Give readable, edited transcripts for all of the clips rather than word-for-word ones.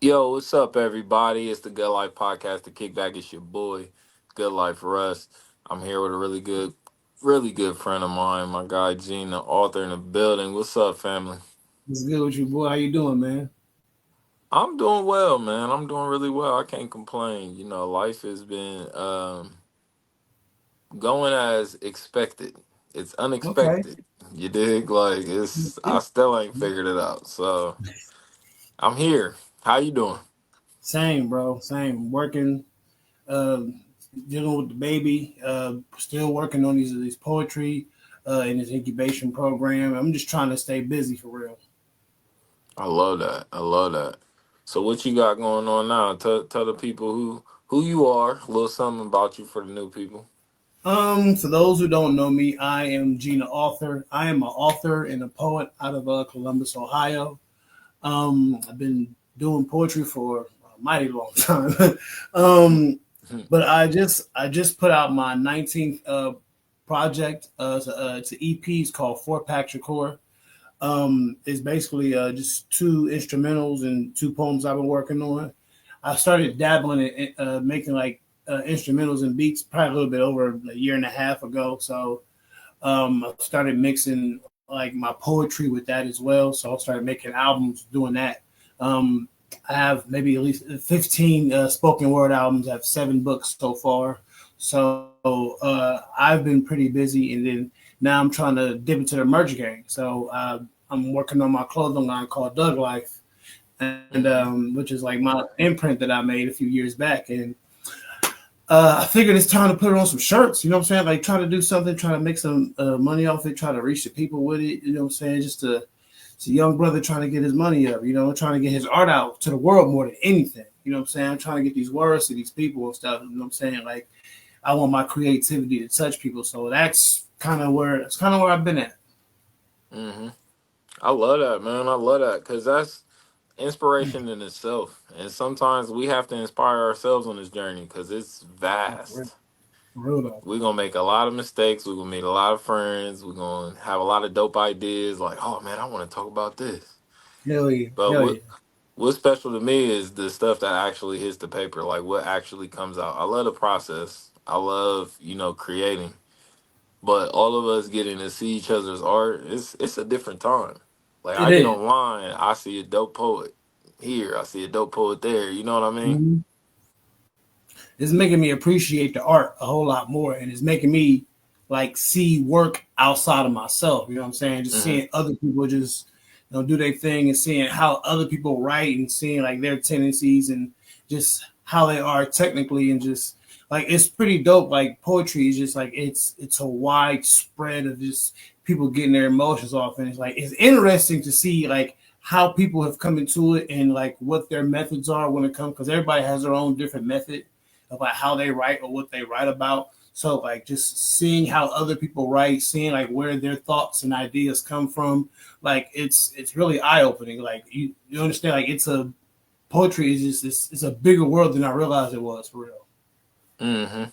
Yo, what's up, everybody? It's the Good Life Podcast. The Kickback. It's your boy, Good Life Russ. I'm here with a really good friend of mine, my guy Gene, the author in the building. What's up, family? What's good with you, boy? How you doing, man? I'm doing well, man. I'm doing really well. I can't complain. Life has been going as expected. It's Okay. unexpected. You dig? Like I still ain't figured it out. So I'm here. How you doing? Same, bro. Same. Working, uh, dealing with the baby. Still working on these poetry, in this incubation program. I'm just trying to stay busy for real. I love that. I love that. So what you got going on now? Tell the people who you are, a little something about you for the new people. For those who don't know me, I am Gina Author. I am an author and a poet out of Columbus, Ohio. I've been doing poetry for a mighty long time. um, But I just put out my 19th project. It's an EP. It's called Four Pack Shakur. It's basically just two instrumentals and two poems I've been working on. I started dabbling in making like instrumentals and beats probably a little bit over a year and a half ago. So I started mixing like my poetry with that as well. So I started making albums doing that. Um, I have maybe at least 15 spoken word albums. I have 7 books so far. So I've been pretty busy, and then now I'm trying to dip into the merch game. So I'm working on my clothing line called Doug Life, and Hmm. which is like my imprint that I made a few years back. And I figured it's time to put it on some shirts. You know what I'm saying? Like try to do something, try to make some money off it, try to reach the people with it. You know what I'm saying? It's a young brother trying to get his money up. You know, trying to get his art out to the world more than anything. You know what I'm saying? I'm trying to get these words to these people and stuff. You know what I'm saying? Like I want my creativity to touch people. So that's kind of where I've been at. Hmm. I love that, man. I love that because that's inspiration in itself. And sometimes we have to inspire ourselves on this journey because it's For real, vast. for real though. We're gonna make a lot of mistakes. We're gonna meet a lot of friends. We're gonna have a lot of dope ideas. Like, oh man, I want to talk about this. Hell yeah, But hell yeah. what's special to me is the stuff that actually hits the paper, like what actually comes out. I love the process. I love, creating. But all of us getting to see each other's art, it's a different time. Like It I get is. online, I see a dope poet here, I see a dope poet there. You know what I mean? Mhm. It's making me appreciate the art a whole lot more, and it's making me like see work outside of myself. You know what I'm saying? Just Hmm. seeing other people just do their thing, and seeing how other people write, and seeing like their tendencies and just how they are technically, and just like it's pretty dope. Like poetry is just like it's a wide spread of just people getting their emotions off, and it's interesting to see like how people have come into it and like what their methods are when it comes, because everybody has their own different method about how they write or what they write about. So like just seeing how other people write, seeing like where their thoughts and ideas come from, like it's really eye opening. Like you understand, like it's a poetry is just it's a bigger world than I realized it was for real. Hmm.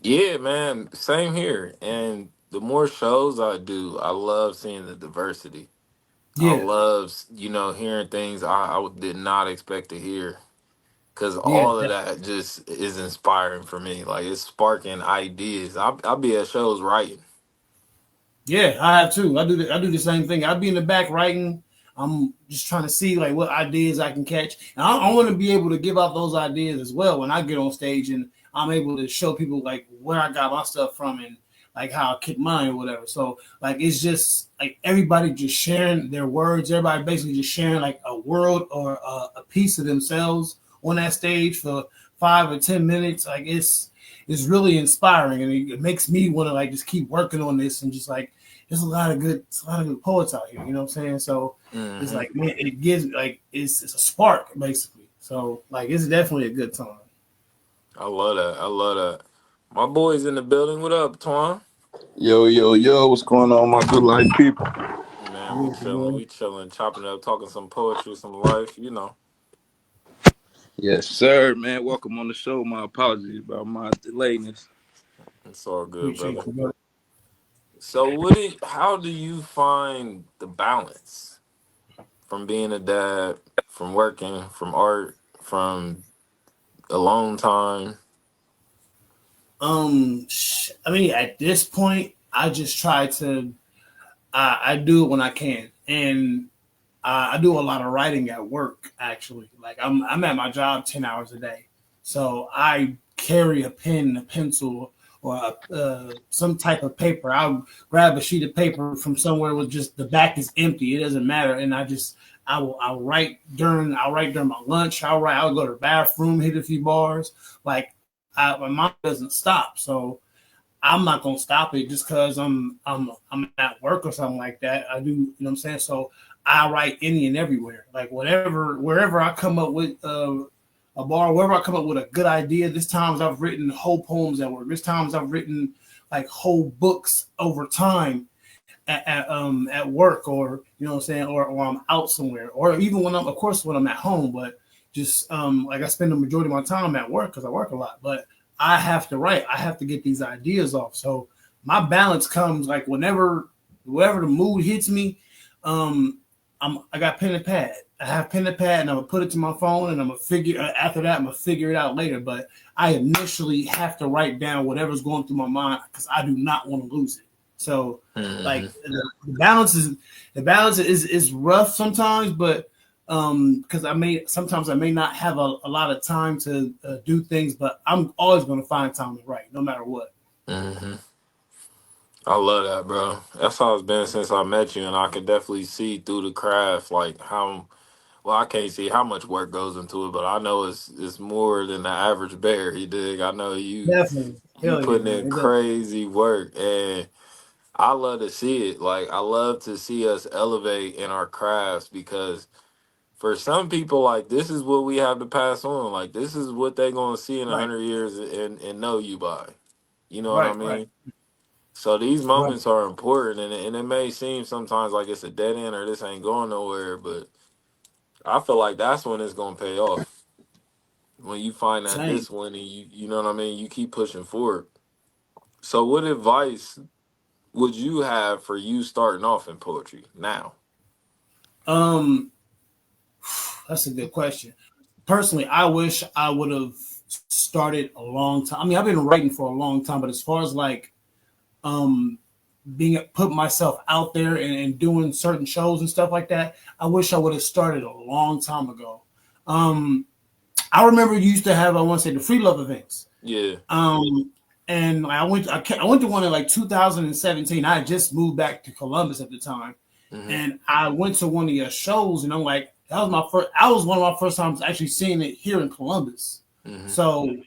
Yeah, man. Same here. And the more shows I do, I love seeing the diversity. I Yeah, love, hearing things I did not expect to hear. Cause yeah, all of that just is inspiring for me. Like it's sparking ideas. I'll be at shows writing. yeah. I have too. I do the same thing. I'll be in the back writing. I'm just trying to see like what ideas I can catch, and I want to be able to give out those ideas as well when I get on stage, and I'm able to show people like where I got my stuff from and like how I kick mine or whatever. So like it's just like everybody just sharing their words. Everybody basically just sharing like a word or a piece of themselves on that stage for 5 or 10 minutes. Like it's really inspiring, and it makes me want to like just keep working on this and just like it's a lot of good poets out here. You know what I'm saying? So it's Hmm. like, man, it gives like it's a spark basically. So like it's definitely a good time. I love that. I love that. My boy's in the building. What up, Twan? Yo, yo, yo, what's going on, my good life people? Man, we Yeah, chilling. boy. We chilling, chopping up, talking some poetry, some life. You know, Yes, sir, man. Welcome on the show. My apologies about my delayedness. it's all good, brother. Appreciate you, brother. So, what? How do you find the balance from being a dad, from working, from art, from alone time? I mean, at this point, I just try to I do it when I can, and I do a lot of writing at work. Actually, like I'm at my job 10 hours a day, so I carry a pen, a pencil, or some type of paper. I'll grab a sheet of paper from somewhere with just the back is empty. It doesn't matter, and I'll write during my lunch. I'll go to the bathroom, hit a few bars. Like my mind doesn't stop, so I'm not gonna stop it just because I'm at work or something like that. I do, you know what I'm saying? So I write any and everywhere, like whatever, wherever I come up with a bar, wherever I come up with a good idea. This times I've written whole poems at work. This times I've written like whole books over time at work, or you know what I'm saying, or I'm out somewhere, or even when I'm, of course, when I'm at home, but just like I spend the majority of my time at work because I work a lot, but I have to write. I have to get these ideas off. So my balance comes like whenever the mood hits me. Um, I got pen and pad. I have pen and pad, and I'm gonna put it to my phone, and I'm gonna figure. After that, I'm gonna figure it out later. But I initially have to write down whatever's going through my mind because I do not want to lose it. So Hmm. like the balance is rough sometimes, but because I may not have a lot of time to do things, but I'm always going to find time to write no matter what. Hmm. I love that, bro. That's how it's been since I met you, and I can definitely see through the craft, like how. Well, I can't see how much work goes into it, but I know it's more than the average bear. You dig? I know Definitely. you Hell yeah, putting man. in It does. crazy work, and I love to see it. Like I love to see us elevate in our crafts because for some people, like this is what we have to pass on. Like this is what they're gonna see in a Right, 100 years and know you by. You know what I right, mean? So these right. moments are important, and it may seem sometimes like it's a dead end or this ain't going nowhere, but I feel like that's when it's gonna pay off. When you find that Same. this one and you know what I mean, you keep pushing forward. So what advice would you have for you starting off in poetry now? Um, that's a good question. Personally, I wish I would have started a long time. I mean, I've been writing for a long time, but as far as like um being put myself out there and doing certain shows and stuff like that, I wish I would have started a long time ago. Um, I remember you used to have, I want to say, the free love events. Yeah. Um, and I went to one in like 2017. I had just moved back to Columbus at the time, Hmm. and I went to one of your shows, and I'm like, that was my first. I was one of my first times actually seeing it here in Columbus. Hmm. So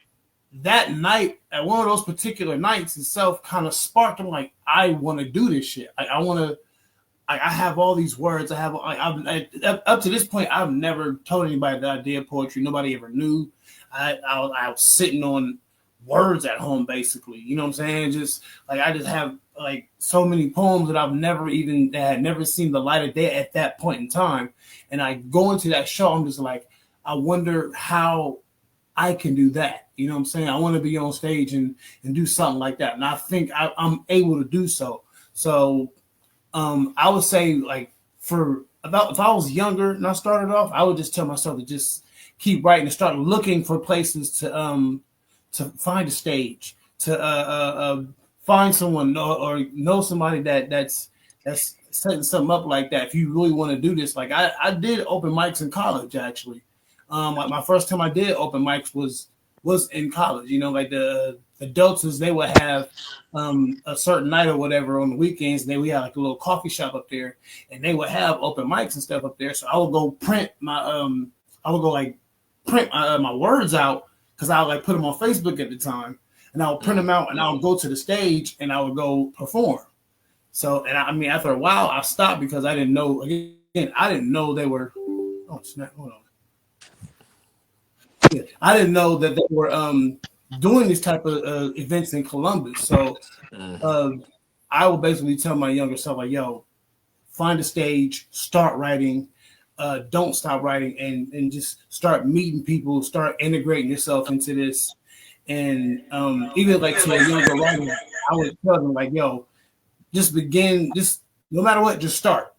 that night, at one of those particular nights itself, kind of sparked. I'm like, I want to do this shit. I want to. I have all these words. Up to this point, I've never told anybody that I did poetry. Nobody ever knew. I was sitting on words at home, basically. You know what I'm saying? Just like I just have like so many poems that that had never seen the light of day at that point in time. And I go into that show, I'm just like, I wonder how I can do that. You know what I'm saying? I want to be on stage and do something like that. And I think I'm able to do so. So I would say like for about if I was younger and I started off, I would just tell myself to just keep writing and start looking for places to find a stage, to find someone or know somebody that's setting something up like that. If you really want to do this, like I did open mics in college actually. Like my first time I did open mics was in college. You know, like the adults they would have a certain night or whatever on the weekends. And then we had like a little coffee shop up there, and they would have open mics and stuff up there. So I would go print my I would go like print my words out because I would like put them on Facebook at the time, and I would print them Hmm. out and I would go to the stage and I would go perform. So, and I mean, after a while, I stopped because I didn't know. Again, I didn't know they were. Oh snap! Hold on. Yeah, I didn't know that they were doing these type of events in Columbus. So, Mm-hmm. uh, I would basically tell my younger self, like, "Yo, find a stage, start writing, don't stop writing, and just start meeting people, start integrating yourself into this." And even like to a younger writer, I would tell them like, "Yo, just begin, just no matter what, just start."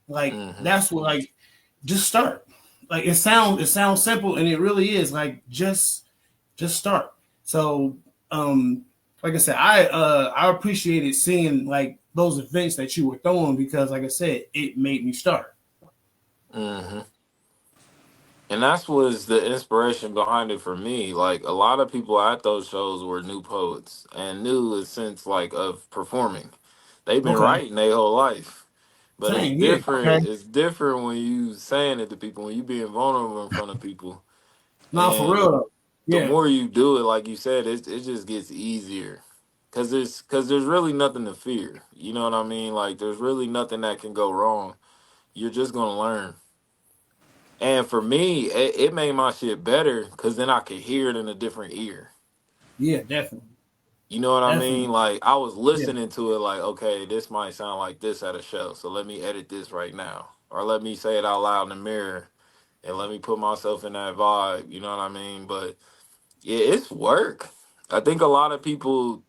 Like Mm-hmm. that's what like just start. Like it sounds simple and it really is like just start. So like I said, I appreciated seeing like those events that you were throwing because like I said, it made me start. Mm-hmm. And that's was the inspiration behind it for me. Like a lot of people at those shows were new poets and knew a sense like of performing. They've been Okay. writing their whole life. But it's Same here. different. Okay. It's different when you saying it to people, when you being vulnerable in front of people. Not for And real though. the Yeah. more you do it, like you said, it just gets easier. Cause there's really nothing to fear. You know what I mean? Like there's really nothing that can go wrong. You're just gonna learn. And for me, it made my shit better because then I could hear it in a different ear. Yeah, definitely. You know what I mean? Definitely. Like I was Yeah. listening to it like, okay, this might sound like this at a show, so let me edit this right now. Or let me say it out loud in the mirror and let me put myself in that vibe. You know what I mean? But yeah, it's work. I think a lot of people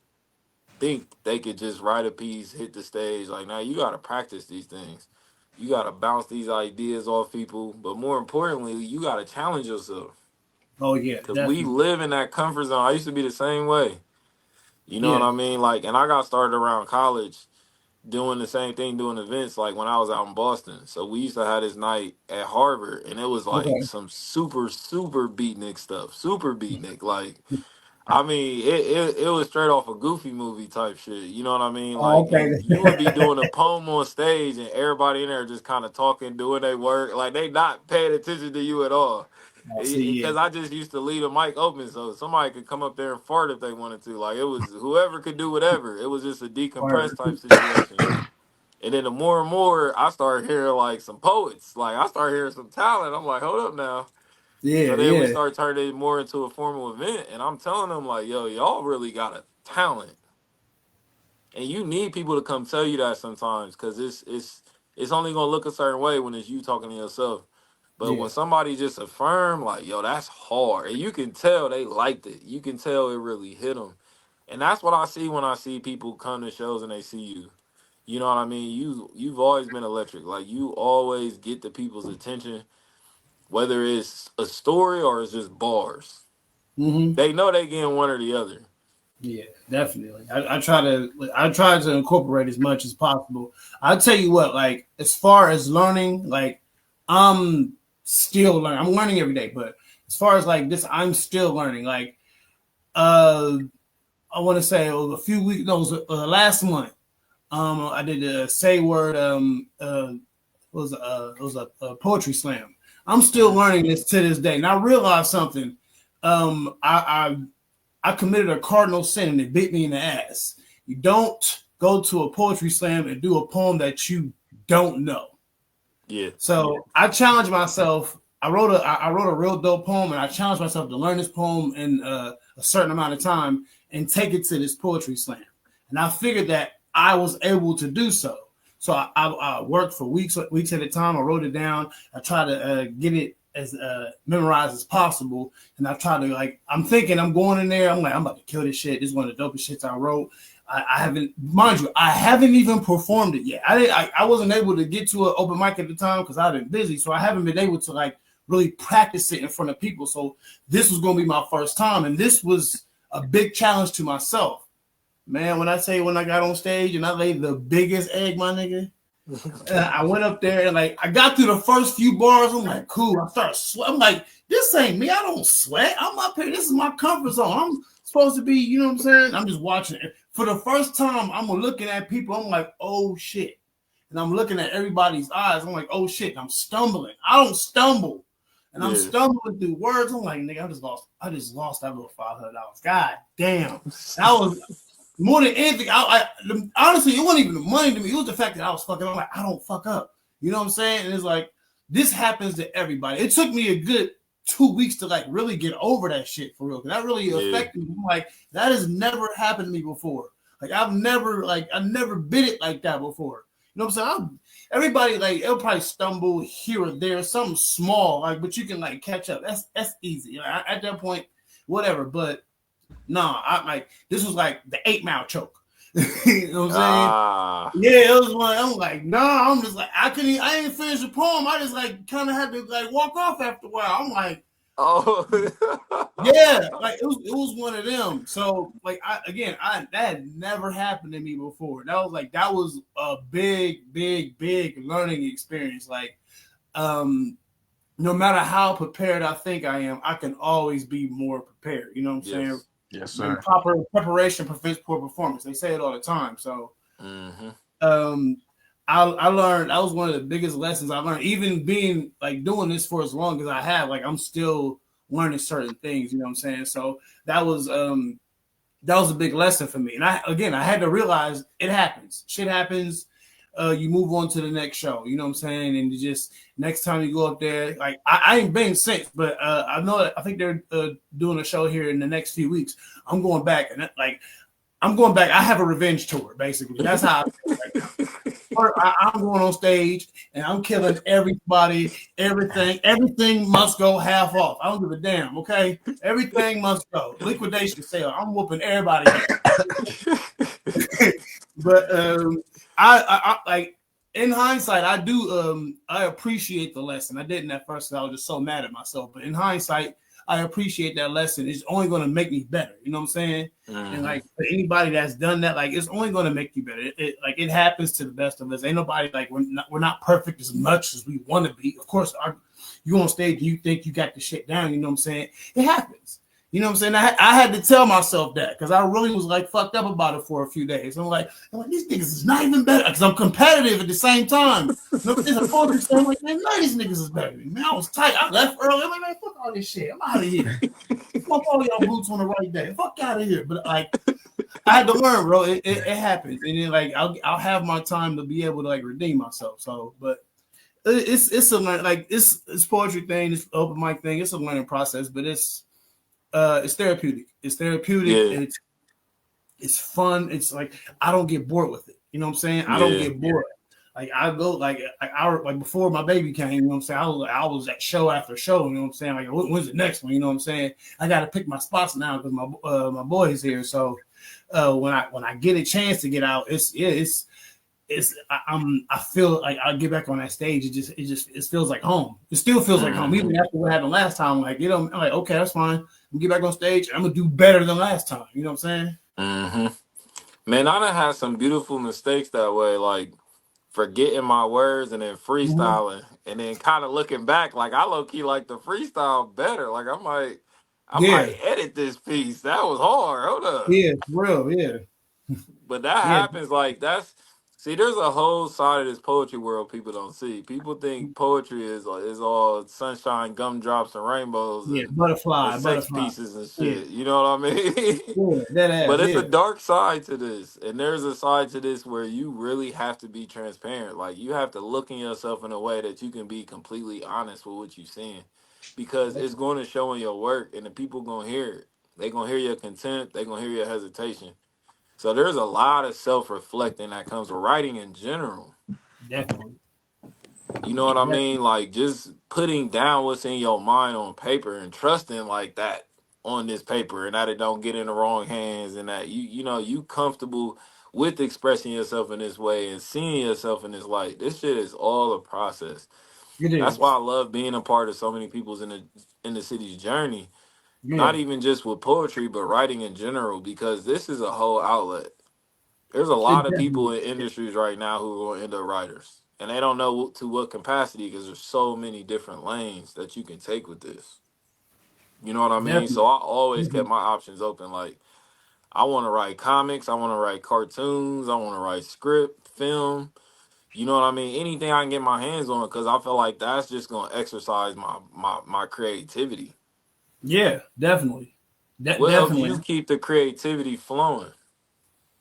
think they could just write a piece, hit the stage. Like, now you gotta practice these things. You gotta bounce these ideas off people. But more importantly, you gotta challenge yourself. Oh yeah, Cause we definitely. live in that comfort zone. I used to be the same way. You know what Yeah. I mean? Like, and I got started around college doing the same thing, doing events like when I was out in Boston. So we used to have this night at Harvard and it was like Okay. some super, super beatnik stuff. Super beatnik. Like, I mean, it was straight off a Goofy movie type shit. You know what I mean? Oh, Like, okay. and you would be doing a poem on stage, and everybody in there just kind of talking, doing their work, like they not paying attention to you at all. I see. Yeah. Because I just used to leave the mic open, so somebody could come up there and fart if they wanted to. Like it was whoever could do whatever. It was just a decompressed Word. type situation. And then the more and more I started hearing like some poets, like I started hearing some talent. I'm like, hold up now. Yeah. So then we Yeah. started turning it more into a formal event, and I'm telling them like, yo, y'all really got a talent, and you need people to come tell you that sometimes, because it's only gonna look a certain way when it's you talking to yourself. But Yeah. when somebody just affirm like, yo, that's hard, and you can tell they liked it, you can tell it really hit them, and that's what I see when I see people come to shows and they see you. You know what I mean? You've always been electric. Like you always get the people's attention, whether it's a story or it's just bars. Mm-hmm. They know they getting one or the other. Yeah, definitely. I try to incorporate as much as possible. I'll tell you what, like as far as learning, like I'm still learning. I'm learning every day, but as far as like this, I'm still learning. Like uh I want to say it was a few weeks, no, it was last month. I did a say word it was a poetry slam. I'm still Hmm. learning this to this day. And I realized something. I committed a cardinal sin and it bit me in the ass. You don't go to a poetry slam and do a poem that you don't know. Yeah. So I challenged myself. I wrote a real dope poem, and I challenged myself to learn this poem in a certain amount of time and take it to this poetry slam. And I figured that I was able to do so. So I worked for weeks at a time. I wrote it down. I tried to get it as memorized as possible. And I tried to like, I'm thinking I'm going in there. I'm like, I'm about to kill this shit. This is one of the dopest shits I wrote. I haven't, mind you, I haven't even performed it yet. I wasn't able to get to an open mic at the time because I've been busy. So I haven't been able to like really practice it in front of people. So this was going to be my first time. And this was a big challenge to myself. Man, when I say when I got on stage and I laid the biggest egg, my nigga, I went up there and like I got through the first few bars. I'm like, cool. I started sweating. I'm like, this ain't me. I don't sweat. I'm up here. This is my comfort zone. I'm supposed to be, you know what I'm saying? I'm just watching it. For the first time, I'm looking at people. I'm like, oh shit. And I'm looking at everybody's eyes. I'm like, oh shit. And I'm stumbling. I don't stumble. And I'm Yeah. stumbling through words. I'm like, nigga, I just lost that little $500. God damn. That was more than anything, honestly, it wasn't even the money to me. It was the fact that I was fucking. I'm like, I don't fuck up. You know what I'm saying? And it's like this happens to everybody. It took me a good 2 weeks to like really get over that shit for real. Cause that really affected me. I'm like, that has never happened to me before. Like I never been it like that before. You know what I'm saying? Everybody like it'll probably stumble here or there, something small, like, but you can like catch up. That's easy. At that point, whatever. But no, I like this was like the 8 Mile choke. You know what I'm saying? Yeah, it was one. I'm like, nah, I'm just like, I ain't finish the poem. I just like kind of had to like walk off after a while. I'm like, Oh, yeah, like it was one of them. So like that had never happened to me before. That was a big learning experience. Like, no matter how prepared I think I am, I can always be more prepared. You know what I'm saying? Yes, sir. Proper preparation prevents poor performance. They say it all the time. So, I learned that was one of the biggest lessons I learned. Even being like doing this for as long as I have, like I'm still learning certain things. You know what I'm saying? So that was a big lesson for me. And I had to realize it happens. Shit happens. You move on to the next show. You know what I'm saying? And you just next time you go up there, like I ain't been since, but I think they're doing a show here in the next few weeks. I'm going back and I'm going back. I have a revenge tour, basically. That's how I feel right now. I'm going on stage and I'm killing everybody, everything. Everything must go half off. I don't give a damn, okay? Everything must go. Liquidation sale. I'm whooping everybody. But I like in hindsight, I do I appreciate the lesson. I didn't at first because I was just so mad at myself. But in hindsight, I appreciate that lesson. It's only going to make me better. You know what I'm saying? And like for anybody that's done that, like it's only going to make you better. It happens to the best of us. Ain't nobody like we're not perfect as much as we want to be. Of course, you on stage and you think you got the shit down. You know what I'm saying? It happens. You know what I'm saying? I had to tell myself that because I really was like fucked up about it for a few days. I'm like these niggas is not even better because I'm competitive at the same time. There's a poetry saying like, man, none of these niggas is better than me. Man, I was tight. I left early. I'm like, man, fuck all this shit. I'm out of here. Fuck all y'all boots on the right day. Fuck out of here. But like, I had to learn, bro. It happens, and then like I'll have my time to be able to like redeem myself. So, but it's a like it's poetry thing, this open mic thing. It's a learning process, but it's therapeutic. It's therapeutic. Yeah. It's fun. It's like I don't get bored with it. You know what I'm saying? I don't get bored. Like I go like before my baby came. You know what I'm saying? I was at show after show. You know what I'm saying? Like when's the next one? You know what I'm saying? I got to pick my spots now because my boy is here. So when I get a chance to get out, I feel like I'll get back on that stage. It feels like home. It still feels like home, even after what happened last time. Like, you know, I'm like, okay, that's fine. I'm get back on stage. I'm gonna do better than last time. You know what I'm saying? Man, I done had some beautiful mistakes that way, like forgetting my words and then freestyling, and then kind of looking back, like I low key like the freestyle better. Like I might edit this piece. That was hard. Hold up. Yeah, real. Yeah. But that happens. Like there's a whole side of this poetry world people don't see. People think poetry is all sunshine, gumdrops, and rainbows, and sex pieces and shit. Yeah. You know what I mean? But it's a dark side to this, and there's a side to this where you really have to be transparent. Like you have to look in yourself in a way that you can be completely honest with what you're seeing, because it's going to show in your work, and the people gonna hear it. They gonna hear your contempt. They gonna hear your hesitation. So there's a lot of self-reflecting that comes with writing in general. Definitely. You know what I mean? Like just putting down what's in your mind on paper and trusting like that on this paper, and that it don't get in the wrong hands, and that you comfortable with expressing yourself in this way and seeing yourself in this light. This shit is all a process. That's why I love being a part of so many people's in the city's journey. Yeah. Not even just with poetry, but writing in general, because this is a whole outlet. There's a lot of people in industries right now who are going to end up writers, and they don't know to what capacity because there's so many different lanes that you can take with this. You know what I mean? So I always kept my options open. Like I want to write comics, I want to write cartoons, I want to write script, film. You know what I mean? Anything I can get my hands on, because I feel like that's just going to exercise my creativity. Yeah, definitely. What helps you keep the creativity flowing?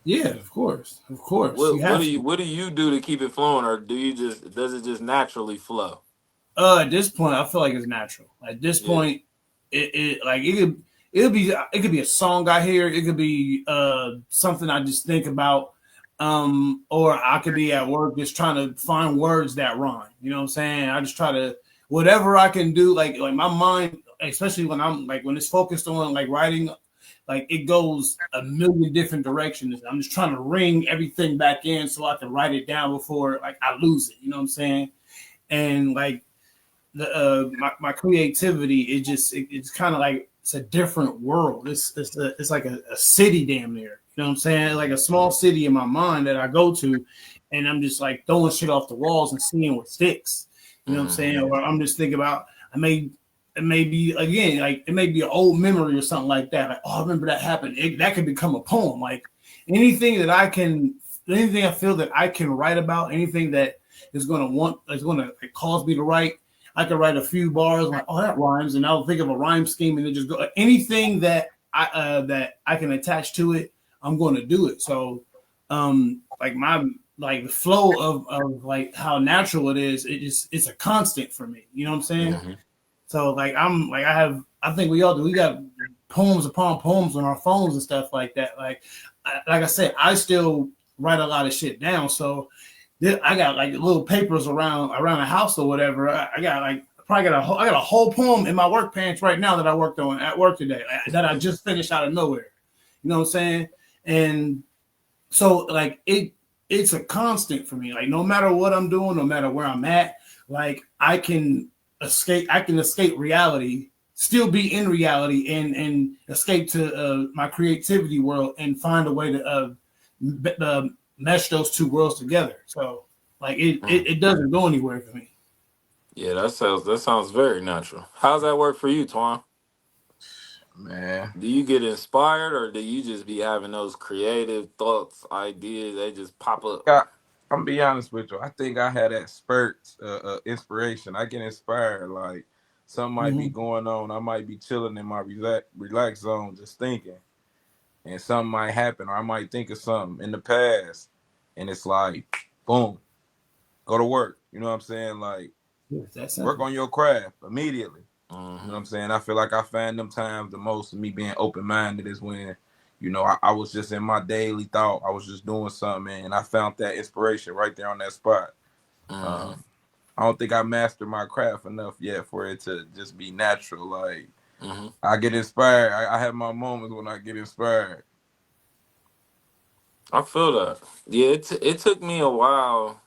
Yeah, of course, of course. You What have to. what do you do to keep it flowing, or do you just does it just naturally flow? At this point, I feel like it's natural. At this Yeah. point, it like it could be a song I hear. It could be something I just think about. Or I could be at work just trying to find words that rhyme. You know what I'm saying? I just try to whatever I can do. Like my mind, especially when I'm like when it's focused on like writing, like it goes a million different directions. I'm just trying to ring everything back in so I can write it down before like I lose it. You know what I'm saying? And like my creativity, it's kind of like it's a different world. It's like a city damn near. You know what I'm saying? Like a small city in my mind that I go to, and I'm just like throwing shit off the walls and seeing what sticks. You know what I'm saying? Hmm. Or I'm just thinking about I may it may be again like it may be an old memory or something like that. Like oh, I remember that happened. That could become a poem. Like anything that I can, anything I feel that I can write about, anything that is going to like, cause me to write. I could write a few bars like, oh, that rhymes, and I'll think of a rhyme scheme and then just go anything that I can attach to it. I'm going to do it. So, like like the flow of like how natural it is. It's a constant for me. You know what I'm saying? Hmm. So like I'm like I think we all do. We got poems upon poems on our phones and stuff like that. Like I said, I still write a lot of shit down. So I got like little papers around the house or whatever. I got like probably got I got a whole poem in my work pants right now that I worked on at work today that I just finished out of nowhere. You know what I'm saying? And so like it's a constant for me. Like no matter what I'm doing, no matter where I'm at, like I can escape reality, still be in reality and escape to my creativity world and find a way to mesh those two worlds together. So like it doesn't go anywhere for me. Yeah, that sounds very natural. How's that work for you, Twan? Man. Do you get inspired, or do you just be having those creative thoughts, ideas, they just pop up? Yeah, I'm be honest with you. I think I had that spurt inspiration. I get inspired. Like something might be Mm-hmm. going on. I might be chilling in my relax zone, just thinking, and something might happen, or I might think of something in the past, and it's like, boom, go to work. You know what I'm saying? Like It's that work simple. on your craft immediately. You know what Hmm. I'm saying? I feel like I find them times the most of me being open minded is when, I was just in my daily thought. I was just doing something and I found that inspiration right there on that spot. Hmm. Um, I don't think I mastered my craft enough yet for it to just be natural. Like Hmm. I get inspired. I have my moments when I get inspired. I feel that. Yeah, it took me a while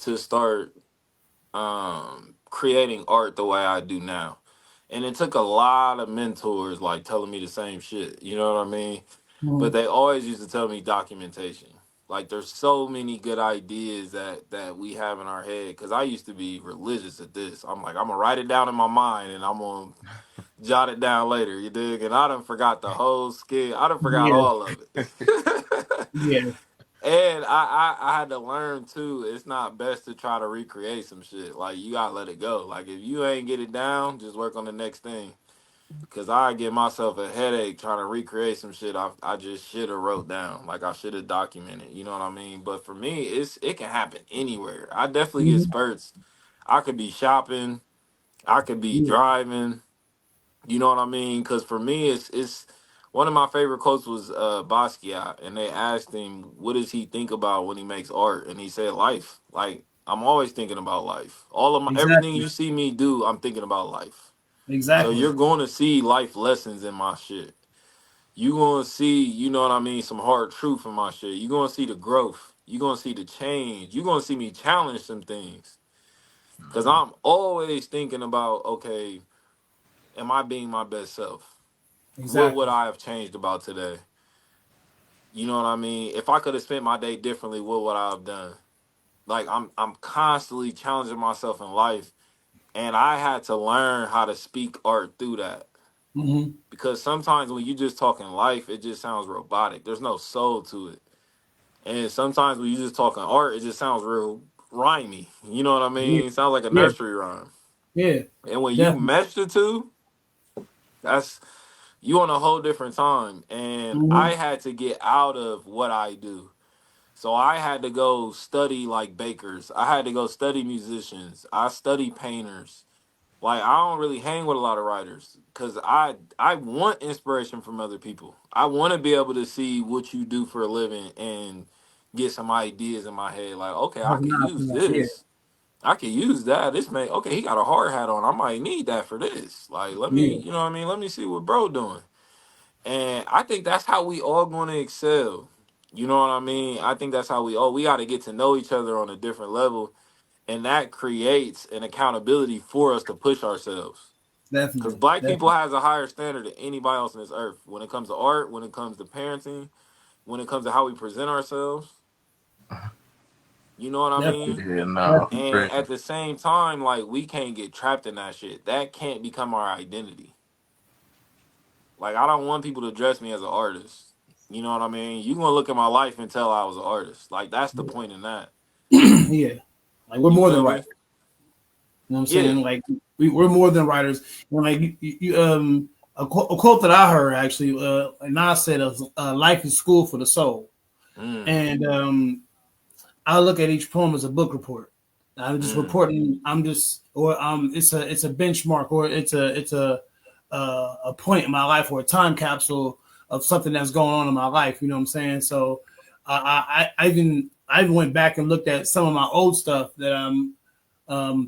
to start creating art the way I do now. And it took a lot of mentors like telling me the same shit. You know what I mean? But Mm-hmm. they always used to tell me documentation. Like there's so many good ideas that we have in our head. Cause I used to be religious at this. I'm like, I'm gonna write it down in my mind and I'm gonna jot it down later. You dig? And I done forgot the whole skit. I done forgot Yeah, all of it. yeah, And I had to learn too. It's not best to try to recreate some shit. Like you gotta let it go. Like if you ain't get it down, just work on the next thing. Cause I give myself a headache trying to recreate some shit I just should have wrote down. Like I should have documented. You know what I mean? But for me, it can happen anywhere. I definitely get mm-hmm. spurts. I could be shopping. I could be Yeah, driving. You know what I mean? Because for me, it's one of my favorite quotes was Basquiat, and they asked him, "What does he think about when he makes art?" And he said, "Life. Like I'm always thinking about life. All of my everything exactly, you see me do, I'm thinking about life. So exactly, you're going to see life lessons in my shit. You going to see, you know what I mean, some hard truth in my shit. You going to see the growth. You going to see the change. You going to see me challenge some things. Cause I'm always thinking about, okay, am I being my best self? What would exactly, I have changed about today? You know what I mean? If I could have spent my day differently, what would I have done? Like I'm constantly challenging myself in life, and I had to learn how to speak art through that. mm-hmm. Because sometimes when you just talking life, it just sounds robotic. There's no soul to it. And sometimes when you just talking art, it just sounds real rhymey. You know what I Yeah, mean? It sounds like a yeah, nursery rhyme. yeah, And when you definitely, mesh the two, that's You on a whole different time. And Mm-hmm. I had to get out of what I do. So I had to go study like bakers. I had to go study musicians. I study painters. Like I don't really hang with a lot of writers because I want inspiration from other people. I want to be able to see what you do for a living and get some ideas in my head. Like, okay, I could use Yeah, this. I could use that. This may okay. He got a hard hat on. I might need that for this. Like, let me, yeah, you know what I mean. Let me see what bro doing. And I think that's how we all going to excel. You know what I mean? I think that's how we got to get to know each other on a different level, and that creates an accountability for us to push ourselves. Because definitely, black people definitely, has a higher standard than anybody else on this earth when it comes to art, when it comes to parenting, when it comes to how we present ourselves. You know what I definitely, mean? Yeah, no, definitely. And great. at the same time, like we can't get trapped in that shit. That can't become our identity. Like I don't want people to address me as an artist. You know what I mean? You gonna look at my life and tell I was an artist. Like that's the point in that. Yeah, like we're You more than feel writers. me? You know what I'm Yeah. saying? Like we're more than writers. Like a quote that I heard actually, Nas said, "Life is school for the soul," Mm, and I look at each poem as a book report. I'm just mm, reporting. I'm just, or it's a benchmark, or a point in my life, or a time capsule of something that's going on in my life. You know what I'm saying? So I even went back and looked at some of my old stuff that I'm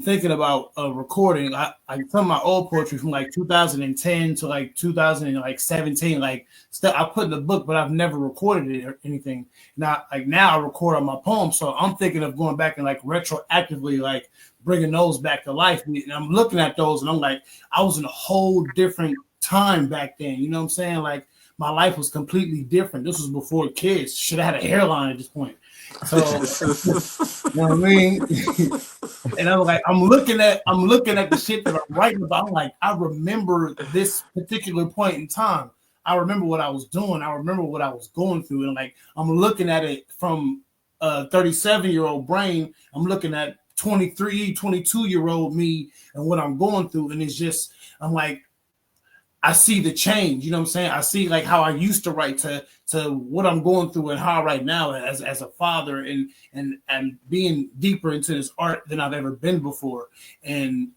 thinking about recording. Some of my old poetry from like 2010 to like 2017, like stuff I put in the book, but I've never recorded it or anything. Now I record on my poems, so I'm thinking of going back and like retroactively like bringing those back to life. And I'm looking at those, and I'm like, I was in a whole different time back then. You know what I'm saying? Like my life was completely different. This was before kids. Should have had a hairline at this point. So you know what I mean? And I'm like, I'm looking at the shit that I'm writing about. I'm like, I remember this particular point in time. I remember what I was doing. I remember what I was going through. And like, I'm looking at it from a 37-year-old brain. I'm looking at 23, 22-year-old me and what I'm going through. And it's just, I'm like, I see the change. You know what I'm saying? I see like how I used to write to what I'm going through and how I write now as a father and being deeper into this art than I've ever been before. And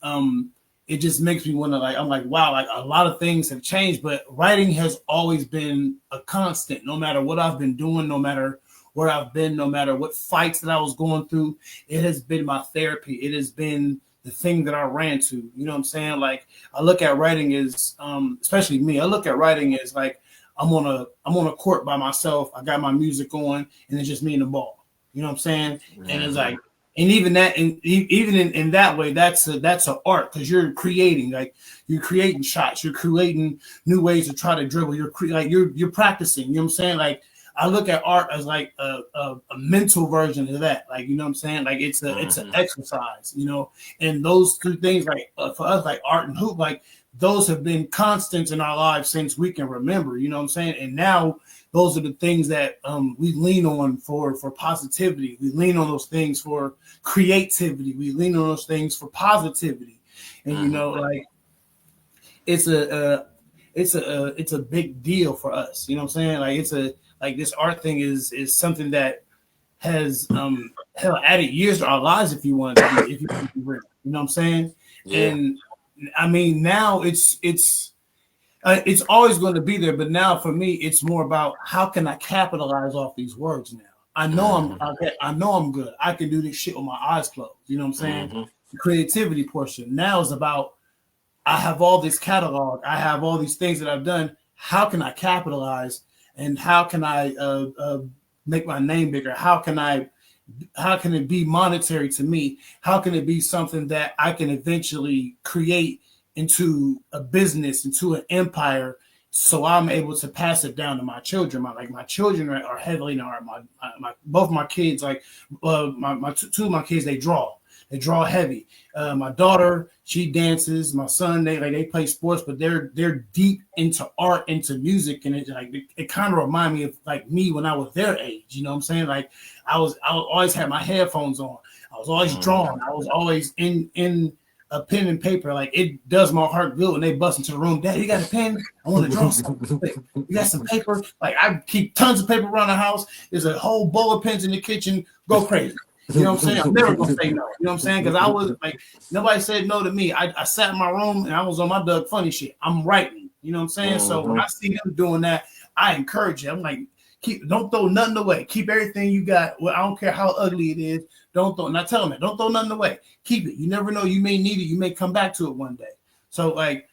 it just makes me want to like, I'm like, wow, like a lot of things have changed, but writing has always been a constant, no matter what I've been doing, no matter where I've been, no matter what fights that I was going through. It has been my therapy. It has been the thing that I ran to. You know what I'm saying? Like I look at writing as, especially me, I look at writing as like I'm on a court by myself. I got my music on, and it's just me and the ball. You know what I'm saying? And it's like, mm, and even that, and even in that way, that's a art because you're creating, like you're creating shots, you're creating new ways to try to dribble. You're practicing. You know what I'm saying? Like I look at art as like a mental version of that. Like you know what I'm saying? Like it's an mm, exercise. You know, and those two things, like for us, like art and hoop, like those have been constants in our lives since we can remember. You know what I'm saying? And now those are the things that we lean on for positivity. We lean on those things for creativity. We lean on those things for positivity. And you mm, know, like it's a big deal for us. You know what I'm saying? Like like this art thing is something that has hell added years to our lives if you want to be if you want to be real. You know what I'm saying? yeah. And I mean now it's always going to be there, but now for me it's more about how can I capitalize off these words now. Mm, I know I'm good. I can do this shit with my eyes closed. You know what I'm saying? mm, The creativity portion now is about I have all this catalog. I have all these things that I've done. How can I capitalize and how can I make my name bigger? How can it be monetary to me? How can it be something that I can eventually create into a business, into an empire, so I'm able to pass it down to my children. My children are heavily in art. My both my kids, like my two of my kids, they draw heavy. My daughter, she dances. My son, they play sports, but they're deep into art, into music, and it kind of remind me of like me when I was their age. You know what I'm saying? Like I always had my headphones on. I was always mm, drawing. I was always in a pen and paper. Like it does my heart good when they bust into the room. Dad, you got a pen? I want to draw something. You got some paper? Like I keep tons of paper around the house. There's a whole bowl of pens in the kitchen. Go crazy. You know what I'm saying? I'm never gonna say no. You know what I'm saying? Because I was like, nobody said no to me. I sat in my room and I was on my Doug Funny shit. I'm writing. You know what I'm saying? So when I see them doing that, I encourage it. I'm like, don't throw nothing away. Keep everything you got. Well, I don't care how ugly it is. Don't throw. Not telling them, don't throw nothing away. Keep it. You never know. You may need it. You may come back to it one day. So like,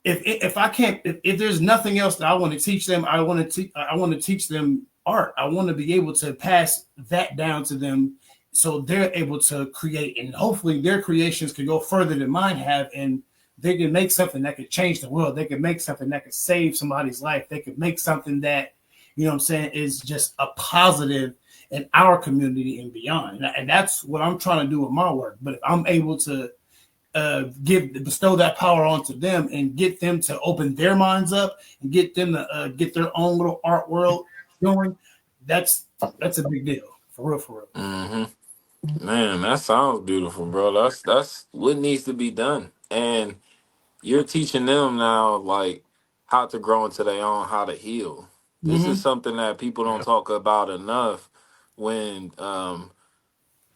if I can't, if there's nothing else that I want to teach them, I want to teach them art. I want to be able to pass that down to them, so they're able to create, and hopefully their creations can go further than mine have, and they can make something that could change the world. They could make something that could save somebody's life. They could make something that, you know what I'm saying, is just a positive in our community and beyond. And that's what I'm trying to do with my work. But if I'm able to bestow that power onto them and get them to open their minds up and get them to get their own little art world going, that's a big deal. For real, for real. Mm-hmm. Man, that sounds beautiful, bro. That's what needs to be done. And you're teaching them now, like, how to grow into their own, how to heal. This is something that people don't talk about enough when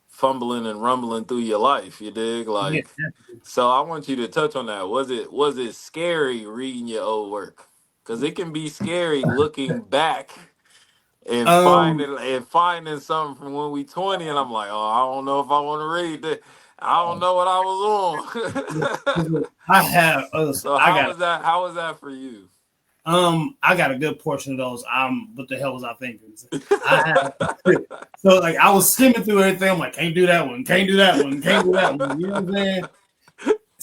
fumbling and rumbling through your life. You dig? Yeah. Like, so I want you to touch on that. Was it scary reading your old work? Because it can be scary looking back and Um, finding something from when we 20, and I'm like, oh, I don't know if I want to read that. I don't know what I was on. I have. So I got. how was that for you? I got a good portion of those. What the hell was I thinking? I have. So like I was skimming through everything. I'm like, can't do that one. Can't do that one. Can't do that one. You know what I'm saying?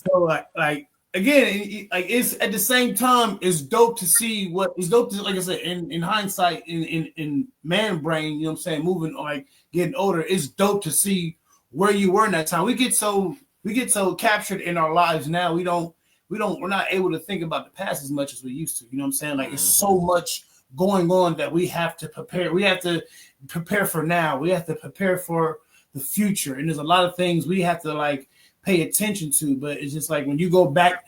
So like again, like it's at the same time, it's dope to see what it's dope to, like I said, in hindsight, in man brain, you know what I'm saying, moving, like getting older, it's dope to see where you were in that time. We get so captured in our lives now, we're not able to think about the past as much as we used to. You know what I'm saying? Like it's so much going on that we have to prepare. We have to prepare for now. We have to prepare for the future. And there's a lot of things we have to like pay attention to. But it's just like when you go back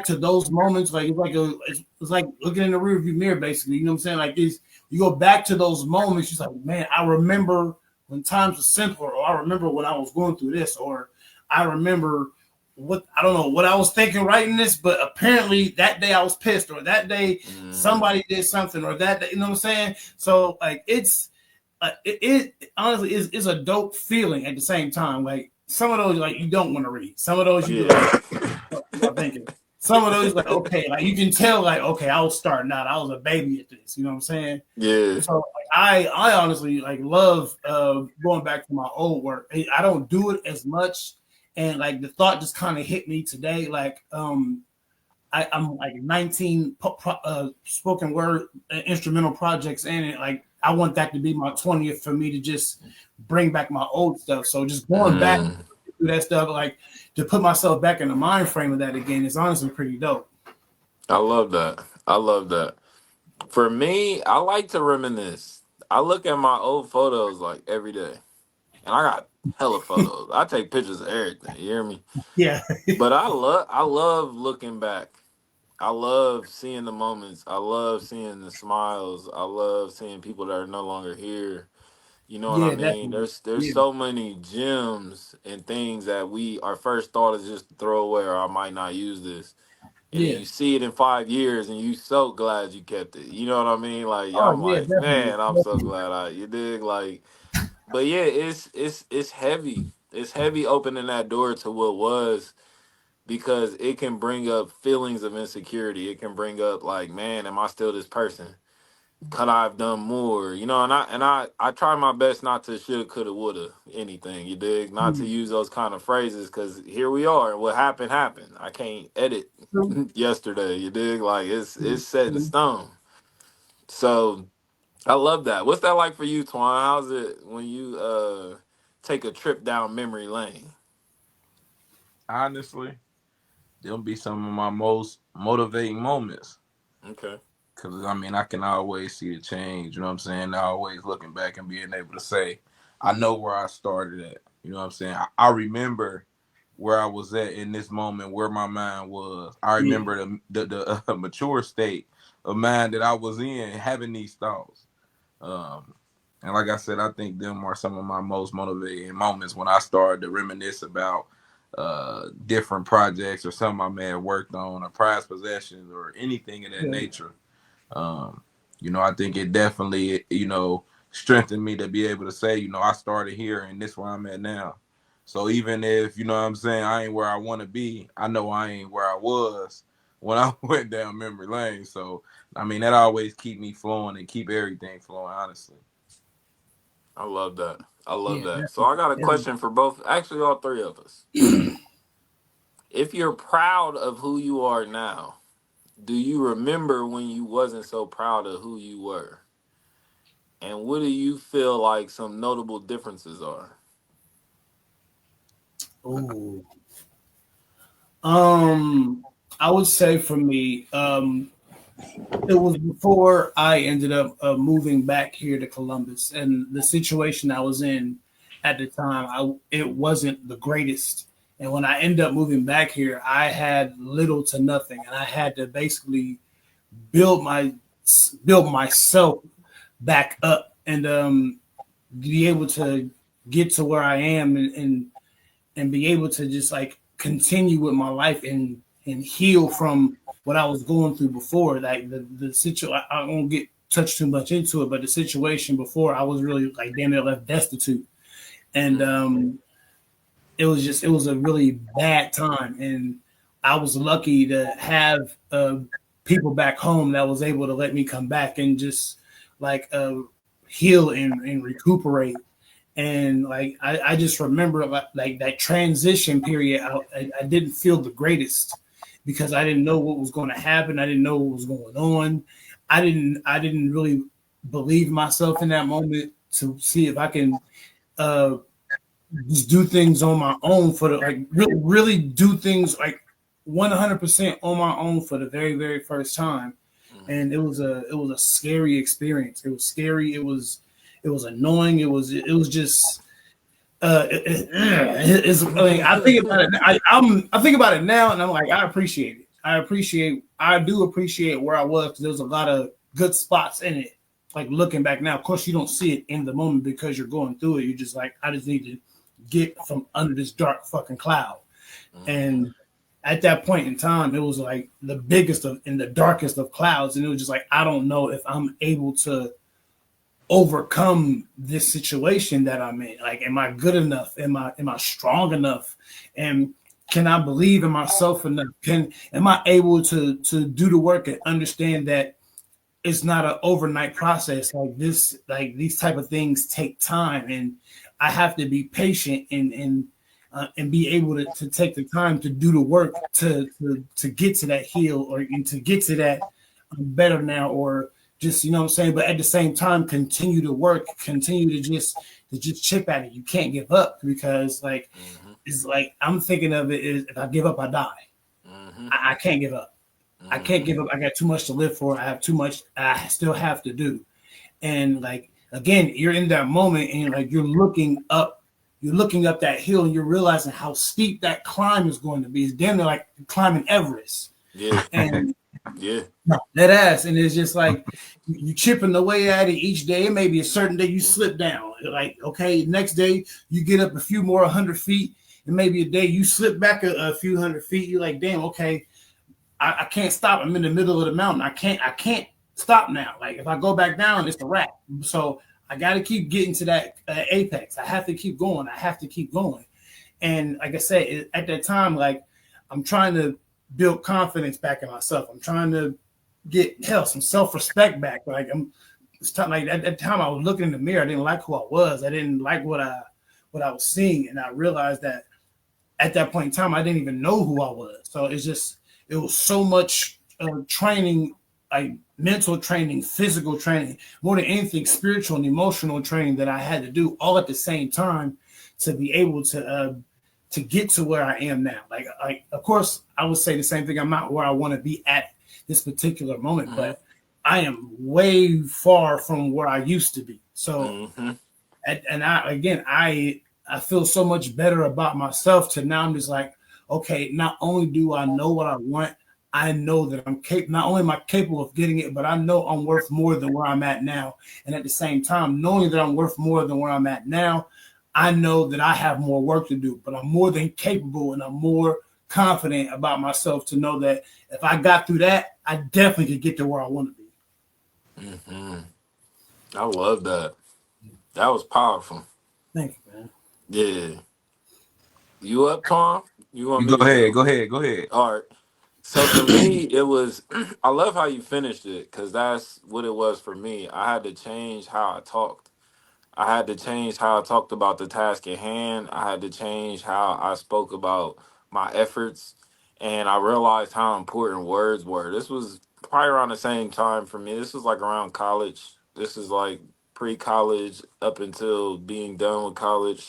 to those moments, like it's like looking in the rearview mirror, basically. You know what I'm saying? Like this, you go back to those moments, just like, man, I remember when times were simpler, or I remember when I was going through this, or I remember I don't know what I was thinking writing this, but apparently that day I was pissed, or that day somebody did something, or that day, you know what I'm saying? So like it honestly is a dope feeling at the same time. Like some of those like you don't want to read. Some of those you like I'm thinking. Some of those like okay, like you can tell like okay, I was starting out. I was a baby at this. You know what I'm saying? Yeah. So like, I honestly like love going back to my old work. I don't do it as much. And like the thought just kind of hit me today. Like I'm like 19 spoken word instrumental projects in it. Like I want that to be my 20th for me to just bring back my old stuff. So just going back through that stuff, like to put myself back in the mind frame of that again, is honestly pretty dope. I love that. I love that. For me, I like to reminisce. I look at my old photos like every day. And I got hella photos. I take pictures of everything. You hear me? Yeah. But I love looking back. I love seeing the moments. I love seeing the smiles. I love seeing people that are no longer here. You know what I Yeah, mean? definitely. There's Yeah. so many gems and things that our first thought is just to throw away, or I might not use this. And then Yeah. you see it in 5 years and you so glad you kept it. You know what I mean? Like Oh I'm yeah, like, definitely. man, I'm so glad you dig like, but yeah, it's heavy. It's heavy opening that door to what was, because it can bring up feelings of insecurity. It can bring up like, man, am I still this person? Could I have done more? You know, and I try my best not to shoulda, coulda, woulda anything. You dig? Not to use those kind of phrases, because here we are, and what happened happened. I can't edit yesterday. You dig? Like it's set in stone. So I love that. What's that like for you, Twan? How's it when you take a trip down memory lane? Honestly, they'll be some of my most motivating moments. Okay. Cause I mean, I can always see the change. You know what I'm saying? Always looking back and being able to say, I know where I started at. You know what I'm saying? I remember where I was at in this moment, where my mind was. I Yeah. remember the mature state of mind that I was in, having these thoughts. Um, and like I said, I think them are some of my most motivating moments when I started to reminisce about different projects or something I may have worked on, or prized possessions, or anything of that Yeah. nature. I think it definitely, strengthened me to be able to say, I started here and this where I'm at now. So even if, what I'm saying, I ain't where I want to be, I know I ain't where I was when I went down memory lane. So, I mean, that always keep me flowing and keep everything flowing, honestly. I love that. I love Yeah. that. So I got a question for both, actually all three of us. If you're proud of who you are now, do you remember when you wasn't so proud of who you were? And what do you feel like some notable differences are? Oh. Um, I would say for me, it was before I ended up moving back here to Columbus, and the situation I was in at the time, it wasn't the greatest. And when I ended up moving back here, I had little to nothing, and I had to basically build my build myself back up and be able to get to where I am and be able to just like continue with my life and heal from what I was going through before. Like the situation, I won't get touch too much into it, but the situation before, I was really like damn near left destitute, and it was a really bad time, and I was lucky to have people back home that was able to let me come back and just like heal and recuperate. And like I just remember like that transition period, I didn't feel the greatest because I didn't know what was going to happen. I didn't know what was going on. I didn't really believe myself in that moment to see if I can uh, just do things on my own for the like really do things like 100% on my own for the very very first time. And it was a scary experience. It was scary. It was annoying. It was just it's I mean I think about it. I think about it now and I'm like I appreciate it. I do appreciate where I was because there's a lot of good spots in it. Like looking back now, of course you don't see it in the moment because you're going through it. You're just like I just need to get from under this dark fucking cloud. And at that point in time, it was like the biggest of in the darkest of clouds, and it was just like I don't know if I'm able to overcome this situation that I'm in. Like, am I good enough? Am I strong enough? And can I believe in myself enough? Am I able to do the work and understand that it's not an overnight process like this? Like these type of things take time, and I have to be patient and be able to take the time to do the work to get to that heal or to get to that better now or just what I'm saying. But at the same time, continue to work, continue to just chip at it. You can't give up because like it's like I'm thinking of it is if I give up, I die. I can't give up. I can't give up. I got too much to live for. I have too much I still have to do. And like again, you're in that moment and like you're looking up that hill and you're realizing how steep that climb is going to be. It's damn near like climbing Everest. Yeah. And Yeah. that ass. And it's just like you chipping away at it each day. It may be a certain day you slip down. Like, okay, next day you get up a few more 100 feet. And maybe a day you slip back a few 100 feet. You're like, damn, okay, I can't stop. I'm in the middle of the mountain. I can't stop now. Like if I go back down, it's a wrap. So I got to keep getting to that apex. I have to keep going. I have to keep going. And like I said, at that time, like I'm trying to build confidence back in myself. I'm trying to get some self-respect back. Like it's time, like at that time I was looking in the mirror. I didn't like who I was. I didn't like what I was seeing. And I realized that at that point in time, I didn't even know who I was. So it was so much training, like mental training, physical training, more than anything, spiritual and emotional training that I had to do all at the same time to be able to get to where I am now. Like of course, I would say the same thing. I'm not where I want to be at this particular moment, but I am way far from where I used to be. So, and I I feel so much better about myself to now I'm just like, okay, not only do I know what I want, I know that I'm capable. Not only am I capable of getting it, but I know I'm worth more than where I'm at now. And at the same time, knowing that I'm worth more than where I'm at now, I know that I have more work to do, but I'm more than capable and I'm more confident about myself to know that if I got through that, I definitely could get to where I want to be. Hmm. I love that. That was powerful. Thank you, man. Yeah. You up, Tom? You want You me go to ahead. go? Go ahead. Go ahead. All right. So for me, it was, I love how you finished it because that's what it was for me. I had to change how I talked. I had to change how I talked about the task at hand. I had to change how I spoke about my efforts. And I realized how important words were. This was probably around the same time for me. This was like around college. This is like pre college up until being done with college.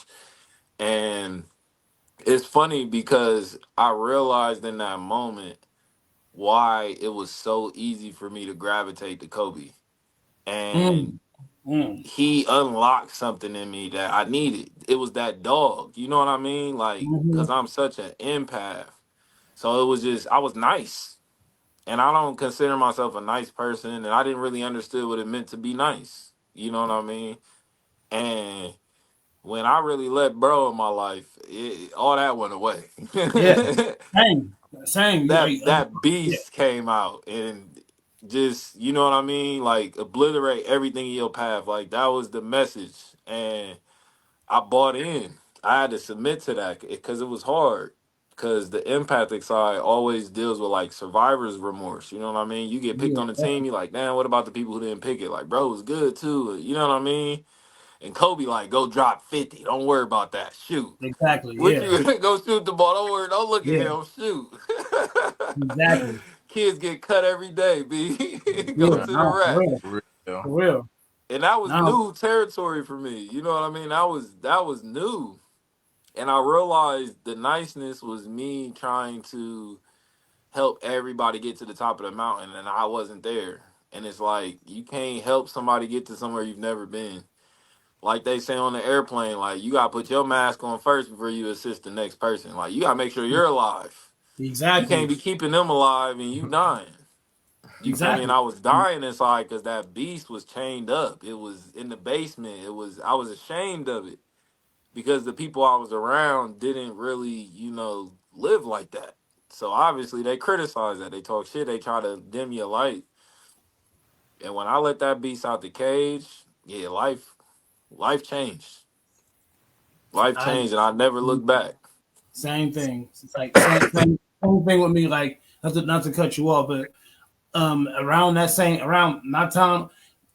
And it's funny because I realized in that moment why it was so easy for me to gravitate to Kobe. And Mm, mm, he unlocked something in me that I needed. It was that dog. You know what I mean? Like, mm-hmm. cause I'm such an empath. So it was just I was nice. And I don't consider myself a nice person. And I didn't really understood what it meant to be nice. You know what I mean? And when I really let bro in my life, all that went away. Yeah, same, same. that Yeah, beast came out and just you know what I mean, like obliterate everything in your path. Like that was the message, and I bought in. I had to submit to that because it was hard. Because the empathic side always deals with like survivor's remorse. You know what I mean? You get picked yeah, on the team, you're like, damn, what about the people who didn't pick it? Like, bro, it was good too. You know what I mean? And Kobe, like, go drop 50. Don't worry about that. Shoot. exactly. What Yeah, you go shoot the ball? Don't worry. Don't look at yeah, him. Shoot. exactly. Kids get cut every day. B go Yeah, Right. to the no, for rack, real, For real. for real. and that was No, new territory for me. You know what I mean? That was new, and I realized the niceness was me trying to help everybody get to the top of the mountain, and I wasn't there. And it's like you can't help somebody get to somewhere you've never been. Like they say on the airplane, like you gotta put your mask on first before you assist the next person. Like you gotta make sure you're alive. You can't exactly, be keeping them alive and you dying. You feel me? And exactly. I was dying inside because that beast was chained up. It was in the basement. I was ashamed of it because the people I was around didn't really, live like that. So obviously they criticize that. They talk shit. They try to dim your light. And when I let that beast out the cage, yeah, life changed. Life I changed and I never looked back. same thing. It's like same thing with me. Like not to cut you off, but around around my time,